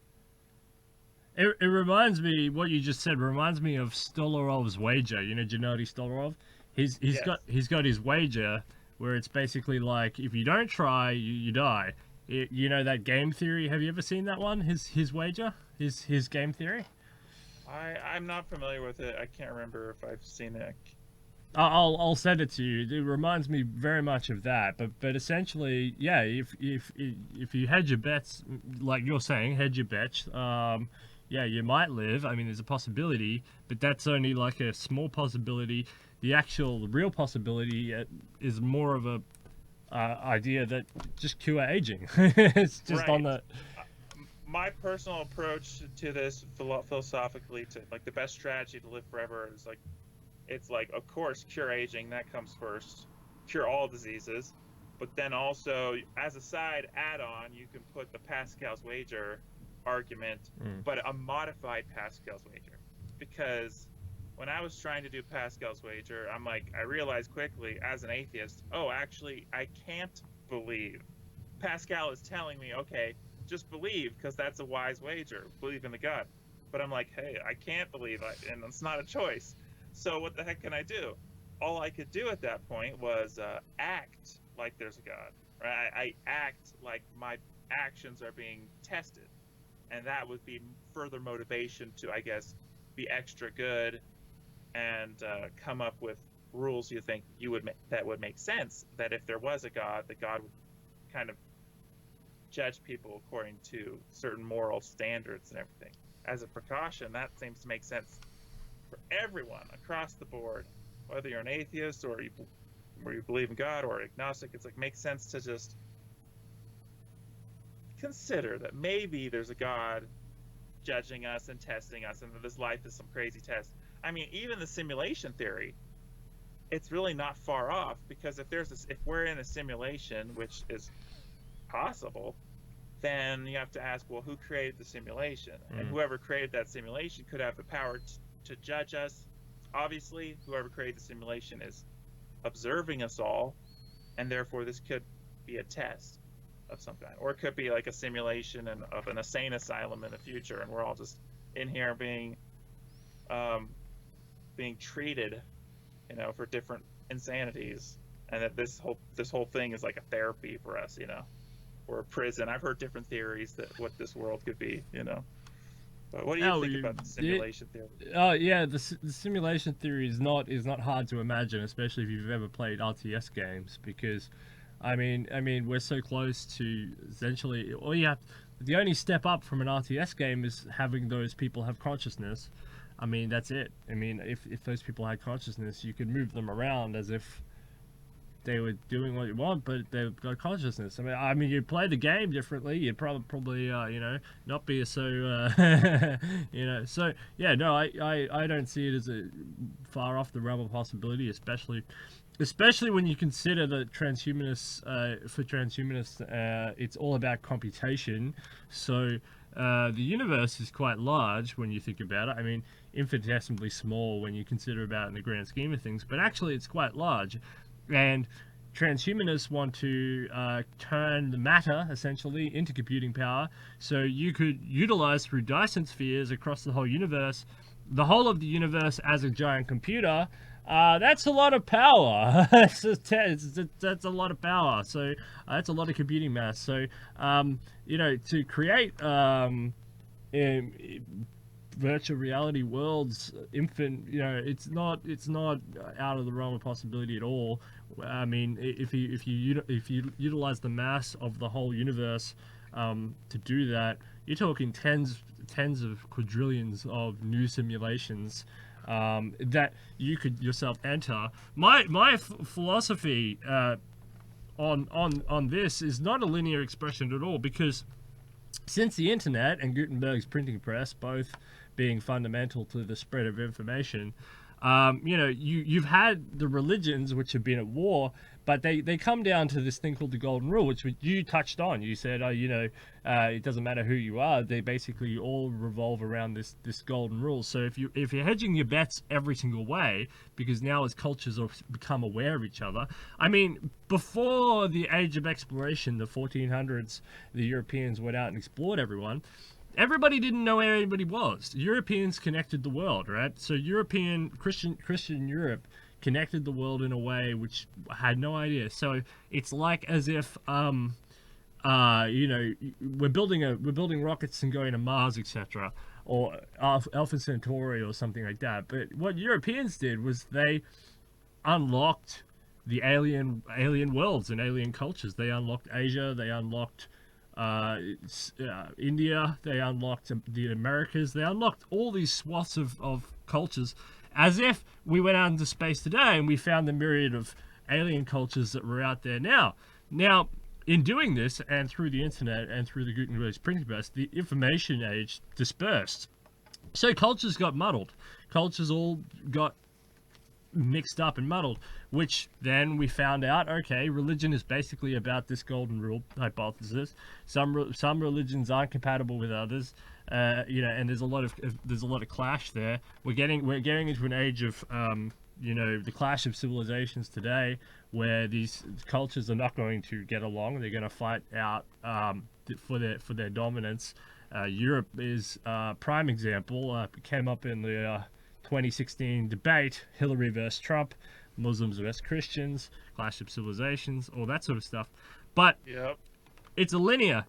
It reminds me, what you just said reminds me of Stolarov's wager. Gennady Stolarov? He's Yes. got his wager where it's basically like, if you don't try, you die. That game theory, have you ever seen that one? His wager? His game theory? I'm not familiar with it. I can't remember if I've seen it. I'll send it to you. It reminds me very much of that. But essentially, yeah, if you hedge your bets, like you're saying, hedge your bets, yeah, you might live. I mean, there's a possibility, but that's only like a small possibility. The real possibility is more of a idea that just cure aging. It's just Right. on the. My personal approach to this philosophically, to like the best strategy to live forever is like, it's like, of course, cure aging, that comes first, cure all diseases, but then also as a side add-on, you can put the Pascal's wager argument, but a modified Pascal's wager. Because when I was trying to do Pascal's wager, I realized quickly as an atheist, actually, I can't believe. Pascal is telling me, okay, just believe, because that's a wise wager, believe in the God. But I'm like, hey, I can't believe, and it's not a choice. So what the heck can I do? All I could do at that point was act like there's a God. Right? I act like my actions are being tested, and that would be further motivation to, I guess, be extra good and come up with rules you think that would make sense. That if there was a God, the God would kind of judge people according to certain moral standards and everything. As a precaution, that seems to make sense for everyone across the board, whether you're an atheist or you believe in God or agnostic. It's like, makes sense to just consider that maybe there's a God judging us and testing us, and that this life is some crazy test. I mean, even the simulation theory, it's really not far off, because if we're in a simulation, which is possible, then you have to ask, well, who created the simulation? And whoever created that simulation could have the power to judge us. Obviously, whoever created the simulation is observing us all, and therefore this could be a test of some kind, or it could be like a simulation of an insane asylum in the future, and we're all just in here being treated, for different insanities, and that this whole thing is like a therapy for us, or a prison. I've heard different theories that what this world could be, But what do you think about the simulation theory? Oh yeah, the simulation theory is not hard to imagine, especially if you've ever played RTS games, because I mean we're so close to essentially the only step up from an RTS game is having those people have consciousness. I mean, that's it. I mean, if those people had consciousness, you could move them around as if they were doing what you want, but they've got consciousness. I mean, you'd play the game differently. You'd probably not be so, So yeah, no, I don't see it as a far off the realm of possibility, especially when you consider that for transhumanists, it's all about computation. So the universe is quite large when you think about it. I mean, infinitesimally small when you consider about it in the grand scheme of things, but actually it's quite large. And transhumanists want to turn the matter essentially into computing power, so you could utilize through Dyson spheres across the whole universe, the whole of the universe as a giant computer. That's a lot of power. that's a lot of power. So that's a lot of computing mass. So to create virtual reality worlds, it's not out of the realm of possibility at all. I mean, if you utilize the mass of the whole universe to do that, you're talking tens of quadrillions of new simulations that you could yourself enter. My philosophy on this is not a linear expression at all, because since the internet and Gutenberg's printing press both being fundamental to the spread of information, you've had the religions which have been at war, but they come down to this thing called the golden rule, which you touched on. You said, it doesn't matter who you are. They basically all revolve around this golden rule. So if you're hedging your bets every single way, because now as cultures have become aware of each other, I mean, before the age of exploration, the 1400s, the Europeans went out and explored everyone. Everybody didn't know where anybody was. Europeans connected the world, right? So Christian Europe connected the world in a way which I had no idea. So it's like as if we're building rockets and going to Mars, etc., or Alpha Centauri or something like that. But what Europeans did was they unlocked the alien worlds and alien cultures. They unlocked Asia. They unlocked India. They unlocked the Americas. They unlocked all these swaths of cultures, as if we went out into space today and we found the myriad of alien cultures that were out there now. Now, in doing this, and through the internet and through the Gutenberg's printing press, the information age dispersed. So cultures got muddled. Cultures all got mixed up and muddled, which then we found out, okay, religion is basically about this golden rule hypothesis. Some religions aren't compatible with others, and there's a lot of clash there. We're getting into an age of the clash of civilizations today, where these cultures are not going to get along. They're going to fight out for their dominance. Europe is a prime example. It came up in the 2016 debate, Hillary versus Trump, Muslims versus Christians, clash of civilizations, all that sort of stuff. But Yep. it's a linear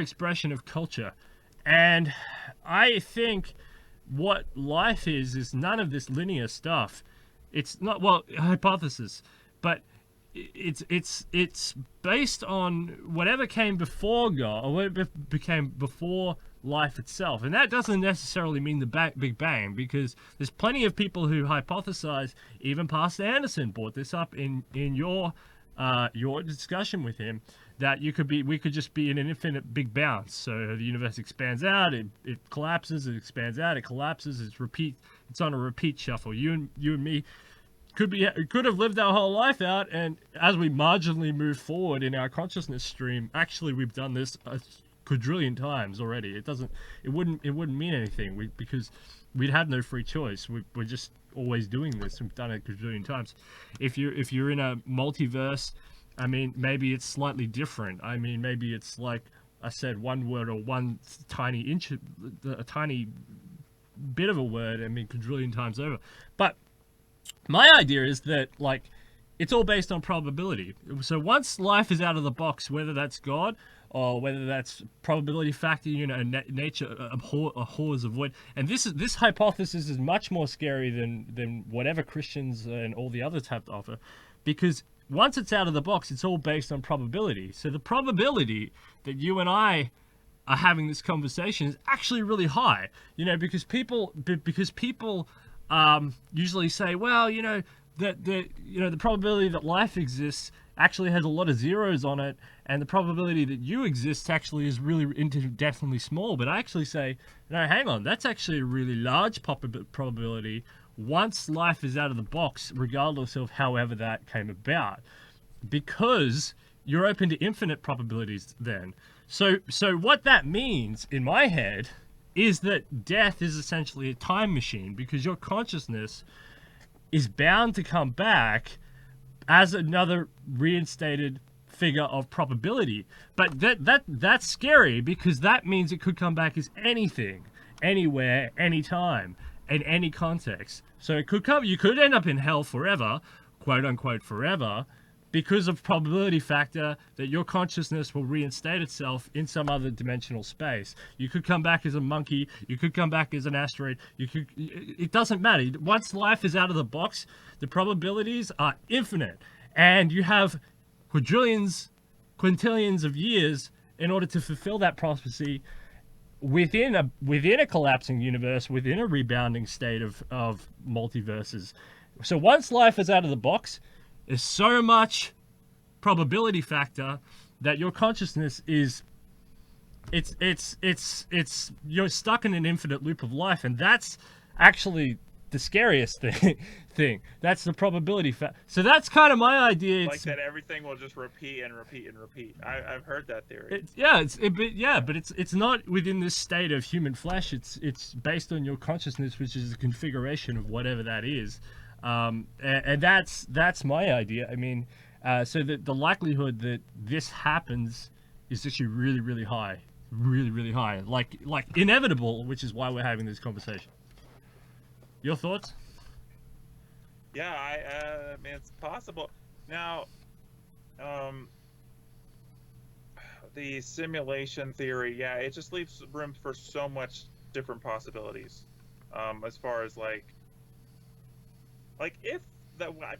expression of culture. And I think what life is none of this linear stuff. It's not, well, hypothesis, but it's based on whatever came before God, or whatever became before life itself. And that doesn't necessarily mean the Big Bang, because there's plenty of people who hypothesize. Even Pastor Anderson brought this up in your discussion with him, that we could just be in an infinite big bounce. So the universe expands out, it collapses, it expands out, it collapses, it's on a repeat shuffle. You and me could have lived our whole life out, and as we marginally move forward in our consciousness stream, actually we've done this a quadrillion times already. It wouldn't mean anything, because we'd have no free choice. We're just always doing this. We've done it a quadrillion times. If you're in a multiverse, I mean, maybe it's slightly different. I mean, maybe it's like I said, one word or one tiny inch, a tiny bit of a word, I mean, quadrillion times over. But my idea is that, like, it's all based on probability. So once life is out of the box, whether that's God or whether that's probability factor, nature abhors of void. And this hypothesis is much more scary than whatever Christians and all the others have to offer, because once it's out of the box, it's all based on probability. So the probability that you and I are having this conversation is actually really high, because people usually say, well, the probability that life exists actually has a lot of zeros on it, and the probability that you exist actually is really infinitesimally small. But I actually say, no, hang on, that's actually a really large probability once life is out of the box, regardless of however that came about, because you're open to infinite probabilities then. So what that means in my head is that death is essentially a time machine, because your consciousness is bound to come back as another reinstated figure of probability. But that's scary, because that means it could come back as anything, anywhere, anytime, in any context. So it could come, you could end up in hell forever, quote unquote forever, because of probability factor that your consciousness will reinstate itself in some other dimensional space. You could come back as a monkey, you could come back as an asteroid, it doesn't matter. Once life is out of the box, the probabilities are infinite, and you have quadrillions, quintillions of years in order to fulfill that prophecy within a collapsing universe, within a rebounding state of multiverses. So once life is out of the box, there's so much probability factor that your consciousness is, you're stuck in an infinite loop of life, and that's actually the scariest thing. That's the probability factor. So that's kind of my idea. Like that everything will just repeat and repeat and repeat. I've heard that theory. But it's not within this state of human flesh. It's based on your consciousness, which is a configuration of whatever that is. And that's my idea. I mean, so the likelihood that this happens is actually really, really high, really high, like inevitable, which is why we're having this conversation. Your thoughts? Yeah, I mean, it's possible. Now, the simulation theory, yeah, it just leaves room for so much different possibilities, as far as like if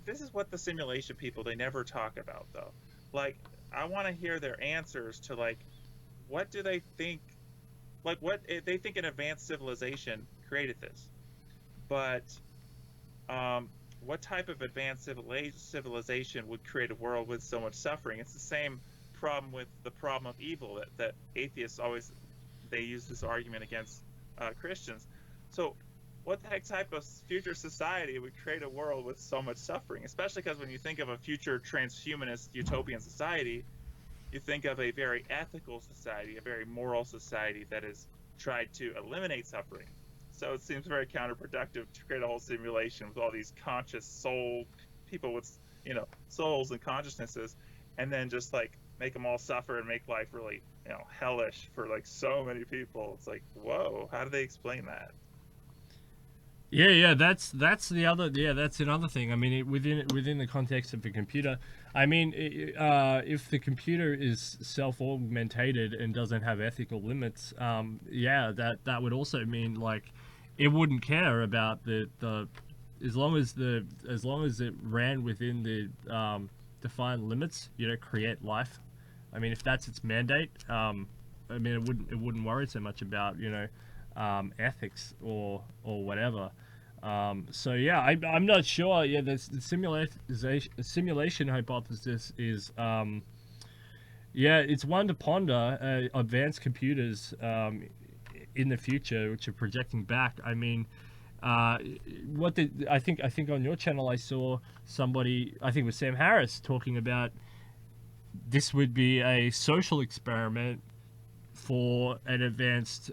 this is what the simulation people, they never talk about though. Like, I want to hear their answers to like, what do they think? Like, what they think an advanced civilization created this, but what type of advanced civilization would create a world with so much suffering? It's the same problem with the problem of evil that atheists always, they use this argument against Christians. So what the heck type of future society would create a world with so much suffering? Especially because when you think of a future transhumanist utopian society, you think of a very ethical society, a very moral society that has tried to eliminate suffering. So it seems very counterproductive to create a whole simulation with all these conscious soul people with, souls and consciousnesses, and then just like make them all suffer and make life really, hellish for like so many people. It's like, whoa, how do they explain that? Yeah, that's the other. Yeah, that's another thing. I mean, within the context of the computer, I mean, if the computer is self-augmentated and doesn't have ethical limits, that would also mean like it wouldn't care about the as long as it ran within the defined limits, create life. I mean, if that's its mandate, I mean, it wouldn't worry so much about ethics or whatever. So yeah, I'm not sure. Yeah, the simulation hypothesis is it's one to ponder. Advanced computers in the future, which are projecting back. I mean, I think on your channel I saw somebody, I think it was Sam Harris, talking about this would be a social experiment for an advanced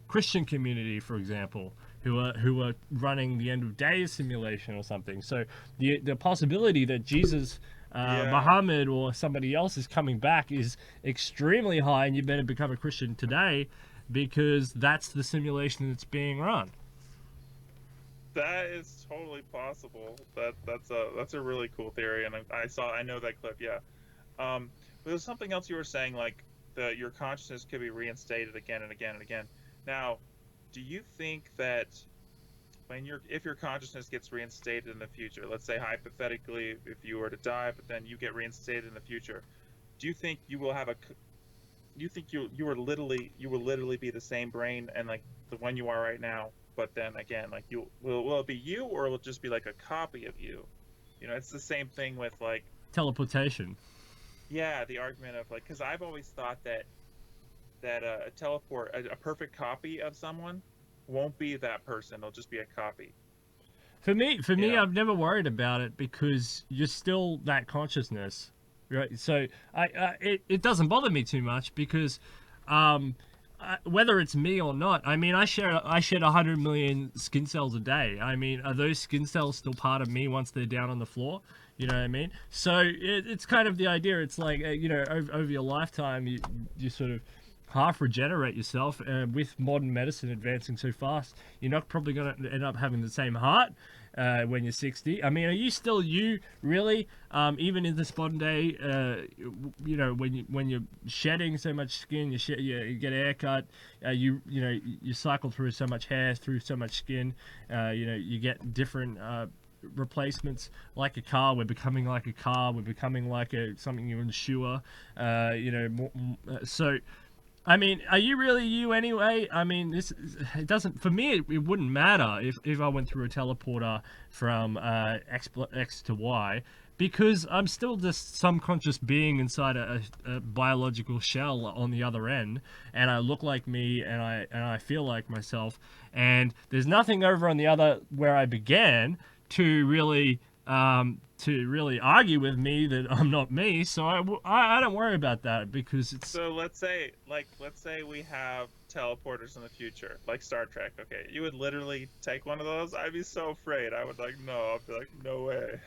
Christian community, for example, who are running the end of days simulation or something. So the possibility that Jesus, Muhammad, or somebody else is coming back is extremely high, and you better become a Christian today because that's the simulation that's being run. That is totally possible. That's a really cool theory, and I know that clip. Yeah. There's something else you were saying, like your consciousness could be reinstated again and again and again. Now, do you think that if your consciousness gets reinstated in the future, let's say hypothetically, if you were to die, but then you get reinstated in the future, do you think you will have you will literally be the same brain and like the one you are right now, but then again, like will it be you, or will it just be like a copy of you? It's the same thing with like teleportation. Yeah, the argument of like, because I've always thought that a perfect copy of someone won't be that person. It'll just be a copy. For me, I've never worried about it because you're still that consciousness, right? So it doesn't bother me too much because whether it's me or not, I mean, I shed 100 million skin cells a day. I mean, are those skin cells still part of me once they're down on the floor? You know what I mean? So it's kind of the idea. It's like, you know, over your lifetime, you sort of half regenerate yourself. With modern medicine advancing so fast, you're not probably going to end up having the same heart when you're 60. I mean, are you still you, really? Even in this modern day, you know, when you're shedding so much skin, you get a haircut, you know, you cycle through so much hair, through so much skin, you know, you get different replacements. Like a car, we're becoming like a car, we're becoming like something you insure, you know, so I mean, are you really you anyway? I mean, it doesn't, for me, it wouldn't matter if I went through a teleporter from X to Y, because I'm still just some conscious being inside a biological shell on the other end, and I look like me, and I feel like myself, and there's nothing over on the other where I began to really argue with me that I'm not me. So I don't worry about that, because it's... So let's say we have teleporters in the future, like Star Trek. Okay, you would literally take one of those. I'd be so afraid. I would like, no. I'd be like, no way.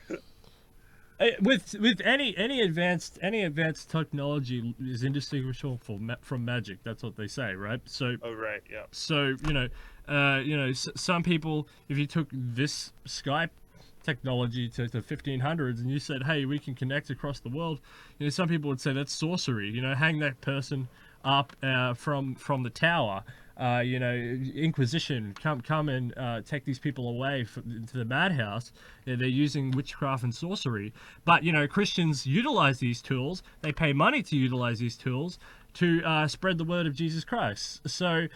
With any advanced technology is indistinguishable from magic. That's what they say, right? So. Oh right, yeah. So you know, some people, if you took this Skype technology to the 1500s and you said, hey, we can connect across the world, you know, some people would say that's sorcery. You know, hang that person up from the tower. You know, Inquisition, come and take these people away to the madhouse. They're using witchcraft and sorcery. But, you know, Christians utilize these tools. They pay money to utilize these tools to spread the word of Jesus Christ. So,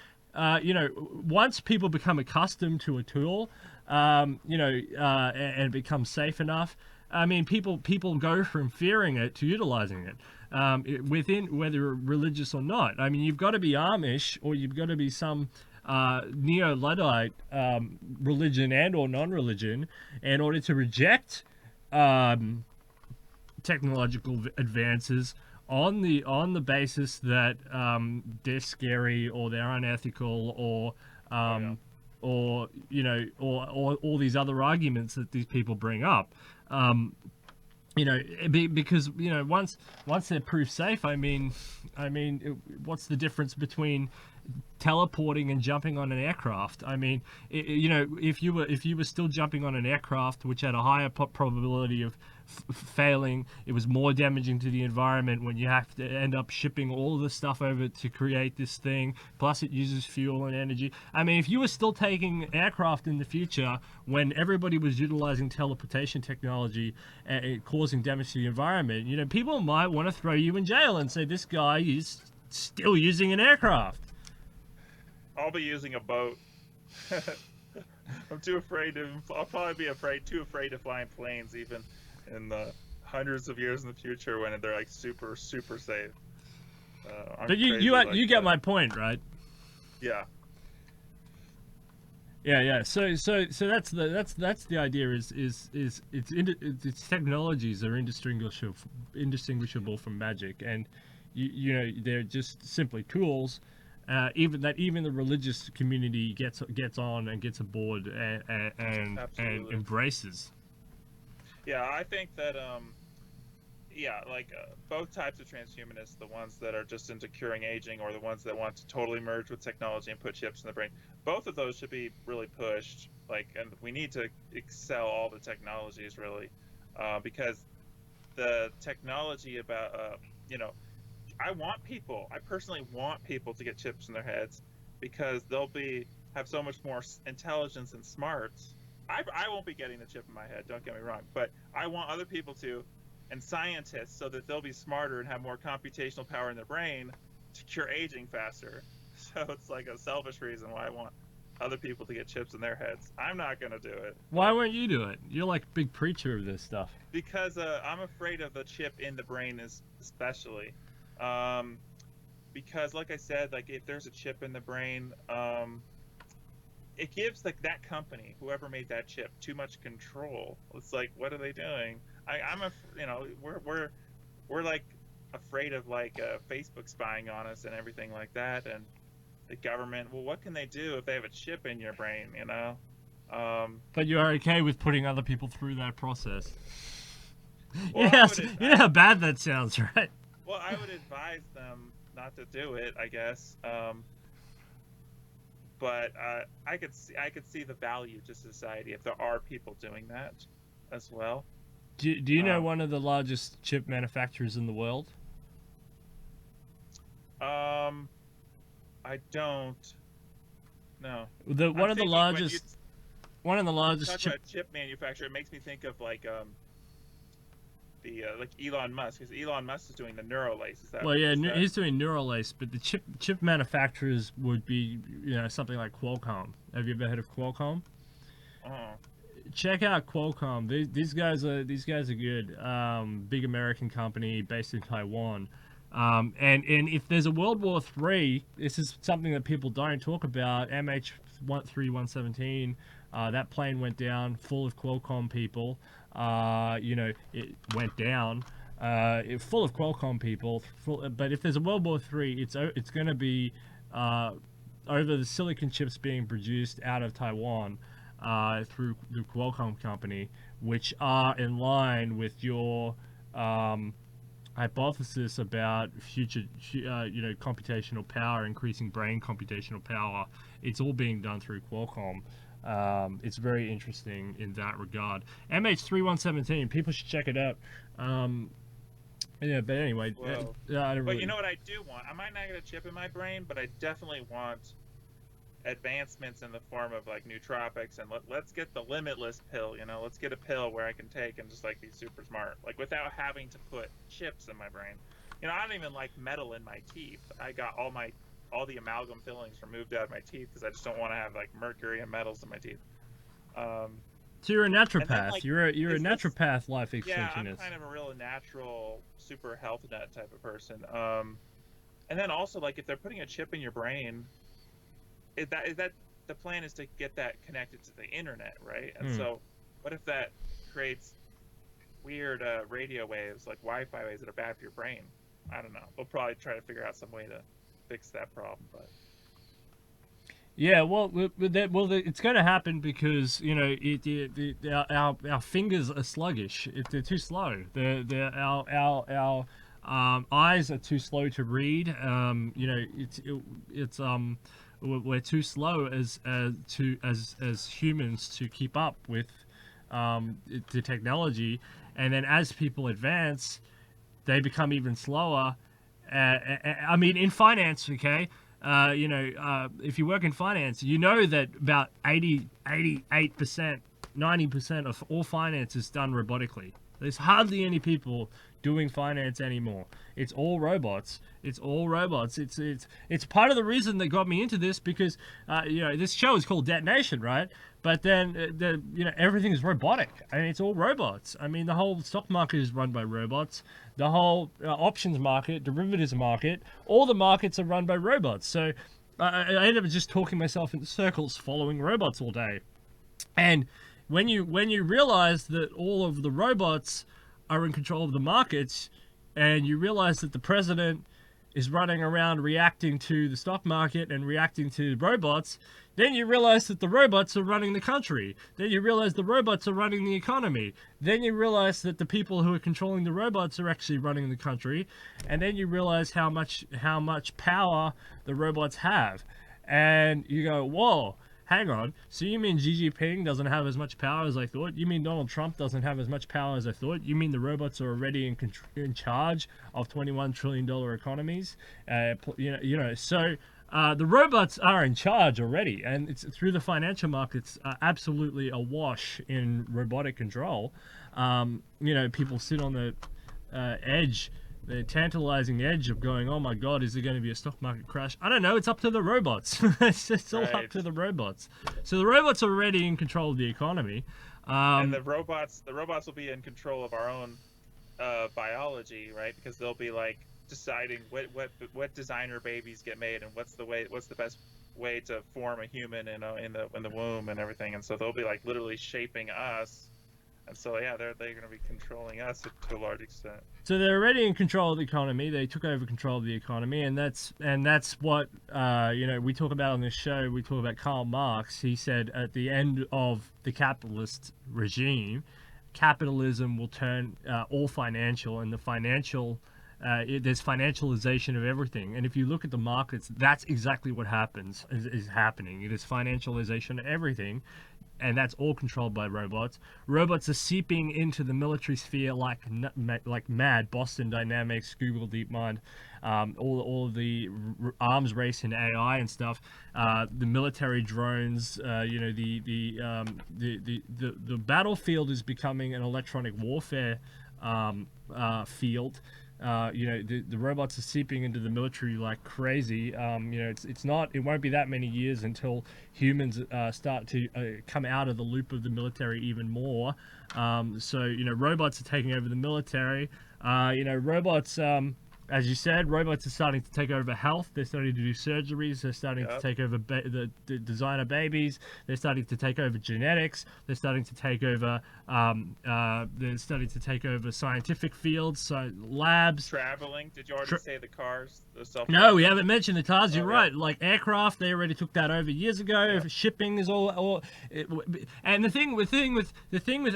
you know, once people become accustomed to a tool, you know, and become safe enough, I mean, people go from fearing it to utilizing it. Within, whether religious or not. I mean, you've got to be Amish, or you've got to be some neo-Luddite religion and or non-religion in order to reject technological advances on the basis that they're scary, or they're unethical, or or you know, or all these other arguments that these people bring up. You know, because, you know, once they're proof safe, I mean, what's the difference between teleporting and jumping on an aircraft? I mean, you know, if you were still jumping on an aircraft which had a higher probability of failing, it was more damaging to the environment when you have to end up shipping all of the stuff over to create this thing, plus it uses fuel and energy. I mean, if you were still taking aircraft in the future when everybody was utilizing teleportation technology and causing damage to the environment, you know, people might want to throw you in jail and say, this guy is still using an aircraft. I'll be using a boat. I'm too afraid to. I'll probably be too afraid to fly in planes, even in the hundreds of years in the future when they're like super safe. But you get my point, right? Yeah. Yeah. So that's the idea. Its technologies are indistinguishable from magic, and you know, they're just simply tools. Even the religious community gets on and gets aboard and embraces. Yeah, I think that both types of transhumanists, the ones that are just into curing aging, or the ones that want to totally merge with technology and put chips in the brain, both of those should be really pushed. And we need to excel all the technologies, really, because the technology about you know, I personally want people to get chips in their heads, because they'll have so much more intelligence and smarts. I won't be getting the chip in my head, don't get me wrong, but I want other people to, and scientists, so that they'll be smarter and have more computational power in their brain to cure aging faster. So it's like a selfish reason why I want other people to get chips in their heads. I'm not going to do it. Why won't you do it? You're like a big preacher of this stuff. Because I'm afraid of the chip in the brain, especially. Because like I said, like if there's a chip in the brain, it gives like that company, whoever made that chip, too much control. It's like, what are they doing? We're like afraid of like Facebook spying on us and everything like that, and the government. Well, what can they do if they have a chip in your brain? You know. But you're okay with putting other people through that process. Well, Yes, you know how bad that sounds, right? well, I would advise them not to do it, I guess. But I could see the value to society if there are people doing that as well. Do you know Um, one of the largest chip manufacturers in the world? um, I don't know. The I'm thinking when you one of the largest talk chip. about chip manufacturer, it makes me think of like the like Elon Musk, because Elon Musk is doing the Neuralace. Well, yeah, Is that? he's doing Neuralace, but the chip manufacturers would be, something like Qualcomm. Have you ever heard of Qualcomm? Oh, Check out Qualcomm. These guys are good. Big American company based in Taiwan. And if there's a World War III, this is something that people don't talk about. MH3117, that plane went down full of Qualcomm people. It went down. Full of Qualcomm people. But if there's a World War III, it's going to be over the silicon chips being produced out of Taiwan through the Qualcomm company, which are in line with your hypothesis about future, computational power, increasing brain computational power. It's all being done through Qualcomm. It's very interesting in that regard. MH3117, people should check it out. But anyway, whoa. I don't But you really. know what I do want? I might not get a chip in my brain, but I definitely want advancements in the form of like nootropics, and let's get the limitless pill. Let's get a pill where I can take and just like be super smart, like without having to put chips in my brain. I don't even like metal in my teeth. I got all the amalgam fillings removed out of my teeth because I just don't want to have like mercury and metals in my teeth. So you're a And then naturopath. like, You're a is this? naturopath life Yeah, I'm extensionist. kind of a real natural, super health nut type of person. And then also like if they're putting a chip in your brain, is that the plan is to get that connected to the internet, right? And Hmm. so, what if that creates weird radio waves, like Wi-Fi waves that are bad for your brain? I don't know. They'll probably try to figure out some way to fix that problem, but Yeah, it's going to happen because our fingers are sluggish. They're too slow. Our eyes are too slow to read. We're too slow as humans to keep up with the technology, and then as people advance, they become even slower. I mean, in finance, okay, if you work in finance, you know that about 88%, 90% of all finance is done robotically. There's hardly any people doing finance anymore. It's all robots. It's all robots. It's part of the reason that got me into this because this show is called Detonation, right? But then everything is robotic and it's all robots. I mean, the whole stock market is run by robots. The whole options market, derivatives market, all the markets are run by robots. So I ended up just talking myself into circles, following robots all day. And when you realize that all of the robots are in control of the markets, and you realize that the president is running around reacting to the stock market and reacting to robots, then you realize that the robots are running the country. Then you realize the robots are running the economy. Then you realize that the people who are controlling the robots are actually running the country. And then you realize how much power the robots have. And you go, whoa, hang on. So you mean Xi Jinping doesn't have as much power as I thought? You mean Donald Trump doesn't have as much power as I thought? You mean the robots are already in charge of $21 trillion economies? So the robots are in charge already, and it's through the financial markets, absolutely awash in robotic control. People sit on the edge, the tantalizing edge of going, oh my God, is there going to be a stock market crash? I don't know. It's up to the robots. It's all up right. to the robots. So the robots are already in control of the economy. And the robots will be in control of our own biology, right? Because they'll be like deciding what designer babies get made and what's the best way to form a human in the womb and everything. And so they'll be like literally shaping us. And so yeah, they're going to be controlling us to a large extent. So they're already in control of the economy. They took over control of the economy, and that's what we talk about on this show. We talk about Karl Marx. He said at the end of the capitalist regime, capitalism will turn all financial, and the financial there's financialization of everything. And if you look at the markets, that's exactly what is happening. It is financialization of everything, and that's all controlled by robots. Robots are seeping into the military sphere like mad. Boston Dynamics, Google DeepMind, all of the arms race in AI and stuff. The military drones. The battlefield is becoming an electronic warfare field. The robots are seeping into the military like crazy. It won't be that many years until humans start to come out of the loop of the military even more. Robots are taking over the military. Robots, as you said, robots are starting to take over health. They're starting to do surgeries. They're starting to take over the designer babies. They're starting to take over genetics. They're starting to take over. Scientific fields, so labs. Traveling. Did you already say the cars? No, we haven't mentioned the cars. You're right. Yeah. Like aircraft, they already took that over years ago. Yeah. Shipping is and the thing with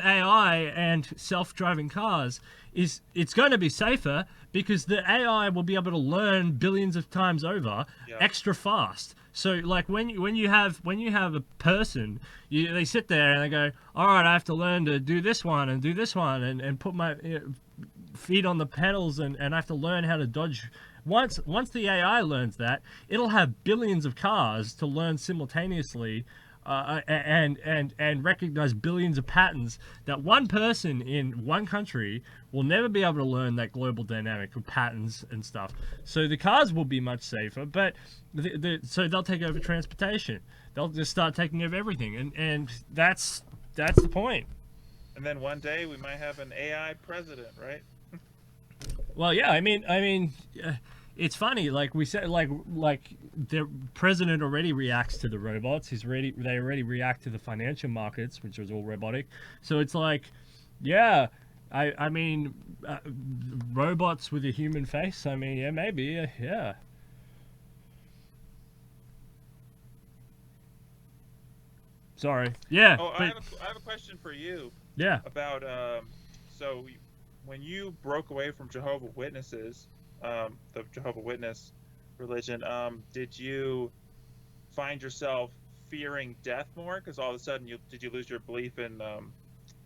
AI and self-driving cars is it's going to be safer because the AI will be able to learn billions of times over extra fast. So like when you have a person, they sit there and they go, all right, I have to learn to do this one and do this one and put my feet on the pedals and I have to learn how to dodge. Once the AI learns that, it'll have billions of cars to learn simultaneously. And recognize billions of patterns that one person in one country will never be able to learn that global dynamic of patterns and stuff. So the cars will be much safer, but so they'll take over transportation. They'll just start taking over everything, and that's the point. And then one day we might have an AI president, right? Well, yeah, I mean. It's funny, like we said, like the president already reacts to the robots. They already react to the financial markets, which was all robotic. So it's like, yeah, I mean, robots with a human face. I mean, yeah, maybe, yeah. Sorry, yeah. Oh, I have a question for you. Yeah. About so when you broke away from Jehovah's Witnesses. The Jehovah's Witness religion, did you find yourself fearing death more? Because all of a sudden, did you lose your belief in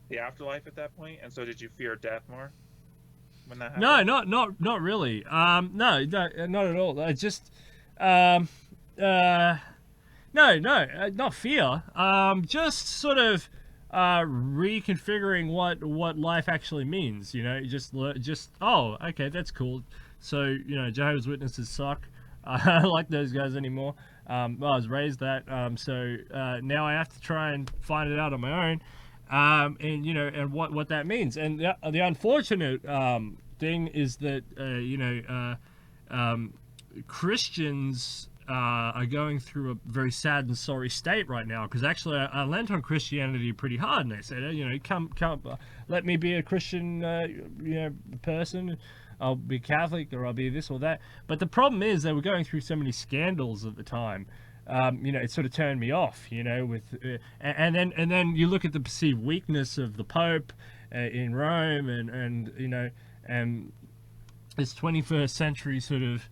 the afterlife at that point? And so did you fear death more when that happened? No, not really. No, not at all. I just, no, not fear. Just sort of reconfiguring what life actually means. Just oh, okay, that's cool. So, Jehovah's Witnesses suck. I don't like those guys anymore. I was raised that. So now I have to try and find it out on my own. And what that means. And the unfortunate thing is that, Christians are going through a very sad and sorry state right now. Because actually, I lent on Christianity pretty hard. And I said, come, let me be a Christian, person. I'll be Catholic or I'll be this or that. But the problem is they were going through so many scandals at the time. It sort of turned me off, and then you look at the perceived weakness of the Pope in Rome and this 21st century sort of,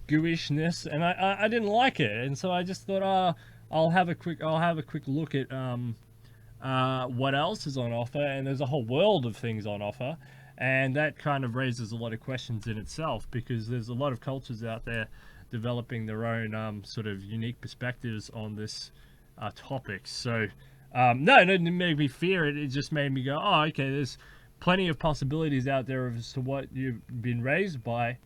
gooishness. And I didn't like it. And so I just thought, I'll have a quick look at, what else is on offer. And there's a whole world of things on offer. And that kind of raises a lot of questions in itself because there's a lot of cultures out there developing their own sort of unique perspectives on this topic. So, no, it didn't make me fear it. It just made me go, oh, okay, there's plenty of possibilities out there as to what you've been raised by.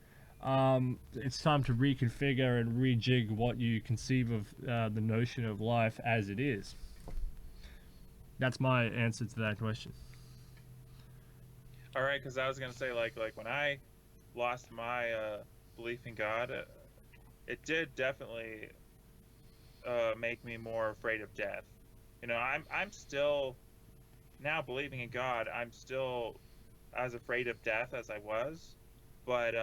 It's time to reconfigure and rejig what you conceive of the notion of life as it is. That's my answer to that question. All right, because I was gonna say like when I lost my belief in God, it did definitely make me more afraid of death. I'm still now believing in God. I'm still as afraid of death as I was, but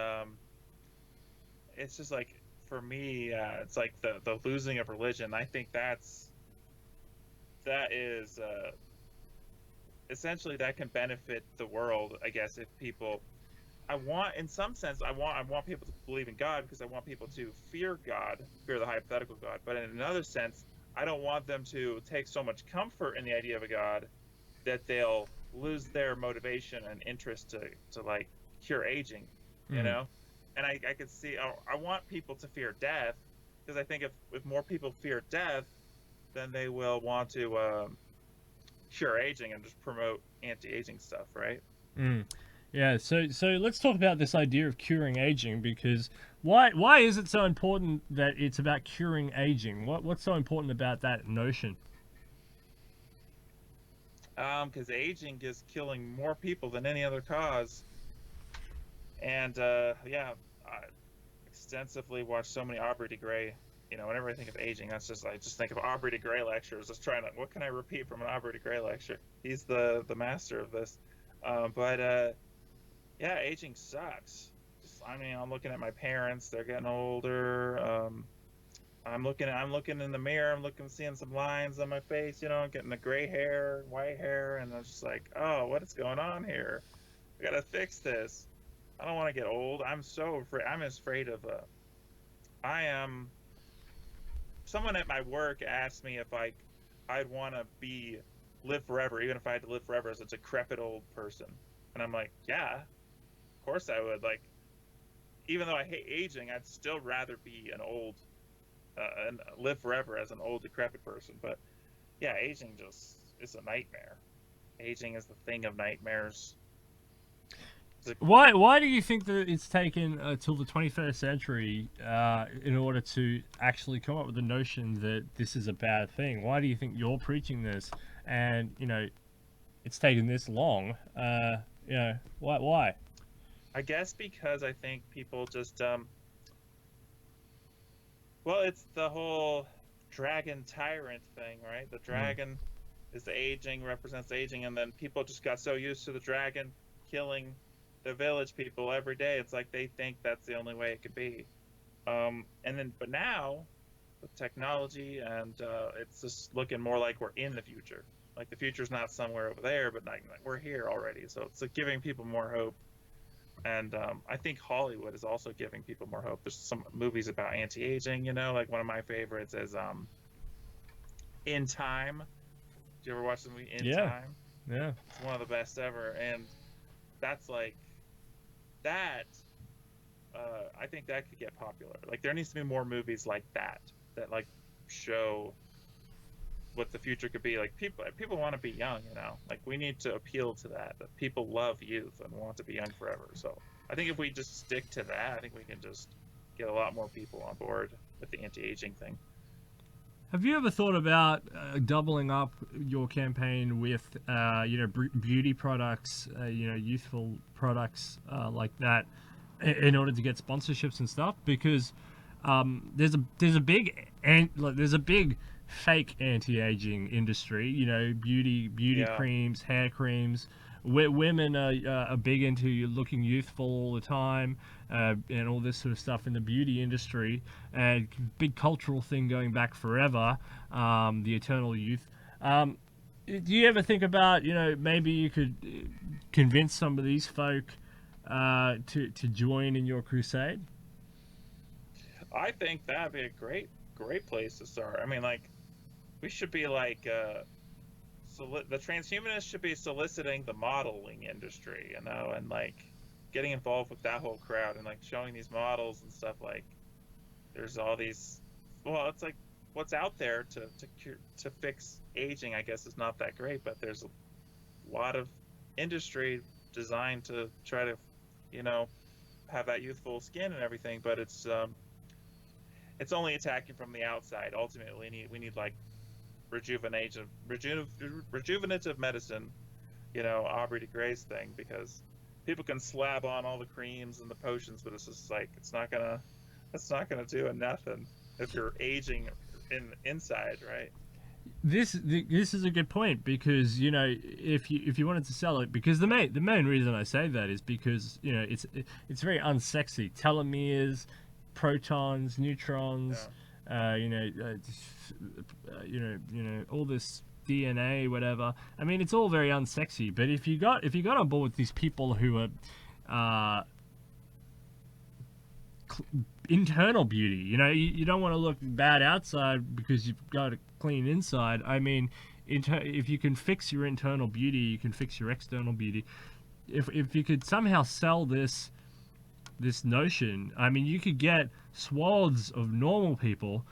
it's just like for me, it's like the losing of religion. I think that is essentially that can benefit the world, I guess, if people. In some sense, I want people to believe in God because I want people to fear God, fear the hypothetical God. But in another sense, I don't want them to take so much comfort in the idea of a God that they'll lose their motivation and interest to like cure aging, you Mm. know. And I could see I want people to fear death because I think if more people fear death, then they will want to cure aging and just promote anti-aging stuff, right? Mm. Yeah, so let's talk about this idea of curing aging, because why is it so important that it's about curing aging? What's so important about that notion? Because aging is killing more people than any other cause. And yeah, I extensively watched so many Aubrey de Grey. You know, whenever I think of aging, I just think of Aubrey de Grey lectures. Just trying to, what can I repeat from an Aubrey de Grey lecture? He's the master of this. But yeah, aging sucks. Just, I mean, I'm looking at my parents; they're getting older. I'm looking in the mirror. Seeing some lines on my face. You know, I'm getting the gray hair, white hair, and I'm just like, oh, what is going on here? I gotta fix this. I don't want to get old. I'm so afraid. I'm as afraid of. I am. Someone at my work asked me if I'd want to be live forever, even if I had to live forever as a decrepit old person. And I'm like, yeah, of course I would. Like, even though I hate aging, I'd still rather be an old and live forever as an old decrepit person. But yeah, aging just is a nightmare. Aging is the thing of nightmares. Why do you think that it's taken till the 21st century in order to actually come up with the notion that this is a bad thing? Why do you think you're preaching this, and it's taken this long? Why? I guess because I think people just well, it's the whole dragon tyrant thing, right? The Mm. dragon is the aging, represents aging, and then people just got so used to the dragon killing the village people every day. It's like they think that's the only way it could be. But now with technology and it's just looking more like we're in the future. Like the future's not somewhere over there, but like we're here already. So it's like giving people more hope. And I think Hollywood is also giving people more hope. There's some movies about anti-aging, you know, like one of my favorites is In Time. Did you ever watch the movie In Yeah, Time? yeah. It's one of the best ever, and that's like that. I think that could get popular. Like there needs to be more movies like that that like show what the future could be. Like people want to be young, you know. Like we need to appeal to that. That people love youth and want to be young forever. So I think if we just stick to that, I think we can just get a lot more people on board with the anti-aging thing. Have you ever thought about doubling up your campaign with, beauty products, youthful products like that, in order to get sponsorships and stuff? Because there's a big fake anti-aging industry. You know, beauty Yeah, creams, hair creams. Women are big into looking youthful all the time, and all this sort of stuff in the beauty industry. And big cultural thing going back forever, the eternal youth. Do you ever think about, maybe you could convince some of these folk to join in your crusade? I think that'd be a great place to start. I mean, like we should be like the transhumanists should be soliciting the modeling industry, you know, and like getting involved with that whole crowd and like showing these models and stuff. Like there's all these, well, it's like what's out there to fix aging, I guess, is not that great, but there's a lot of industry designed to try to, you know, have that youthful skin and everything, but it's only attacking from the outside. Ultimately, we need like rejuvenative medicine, you know, Aubrey de Grey's thing, because people can slab on all the creams and the potions, but it's just like it's not gonna do nothing if you're aging inside, right? This is a good point, because if you wanted to sell it, because the main reason I say that is because it's very unsexy. Telomeres, protons, neutrons, Yeah. all this DNA, whatever. I mean, it's all very unsexy. But if you got on board with these people who are internal beauty, you don't want to look bad outside because you've got a clean inside. I mean, if you can fix your internal beauty, you can fix your external beauty. If you could somehow sell this notion, I mean, you could get swaths of normal people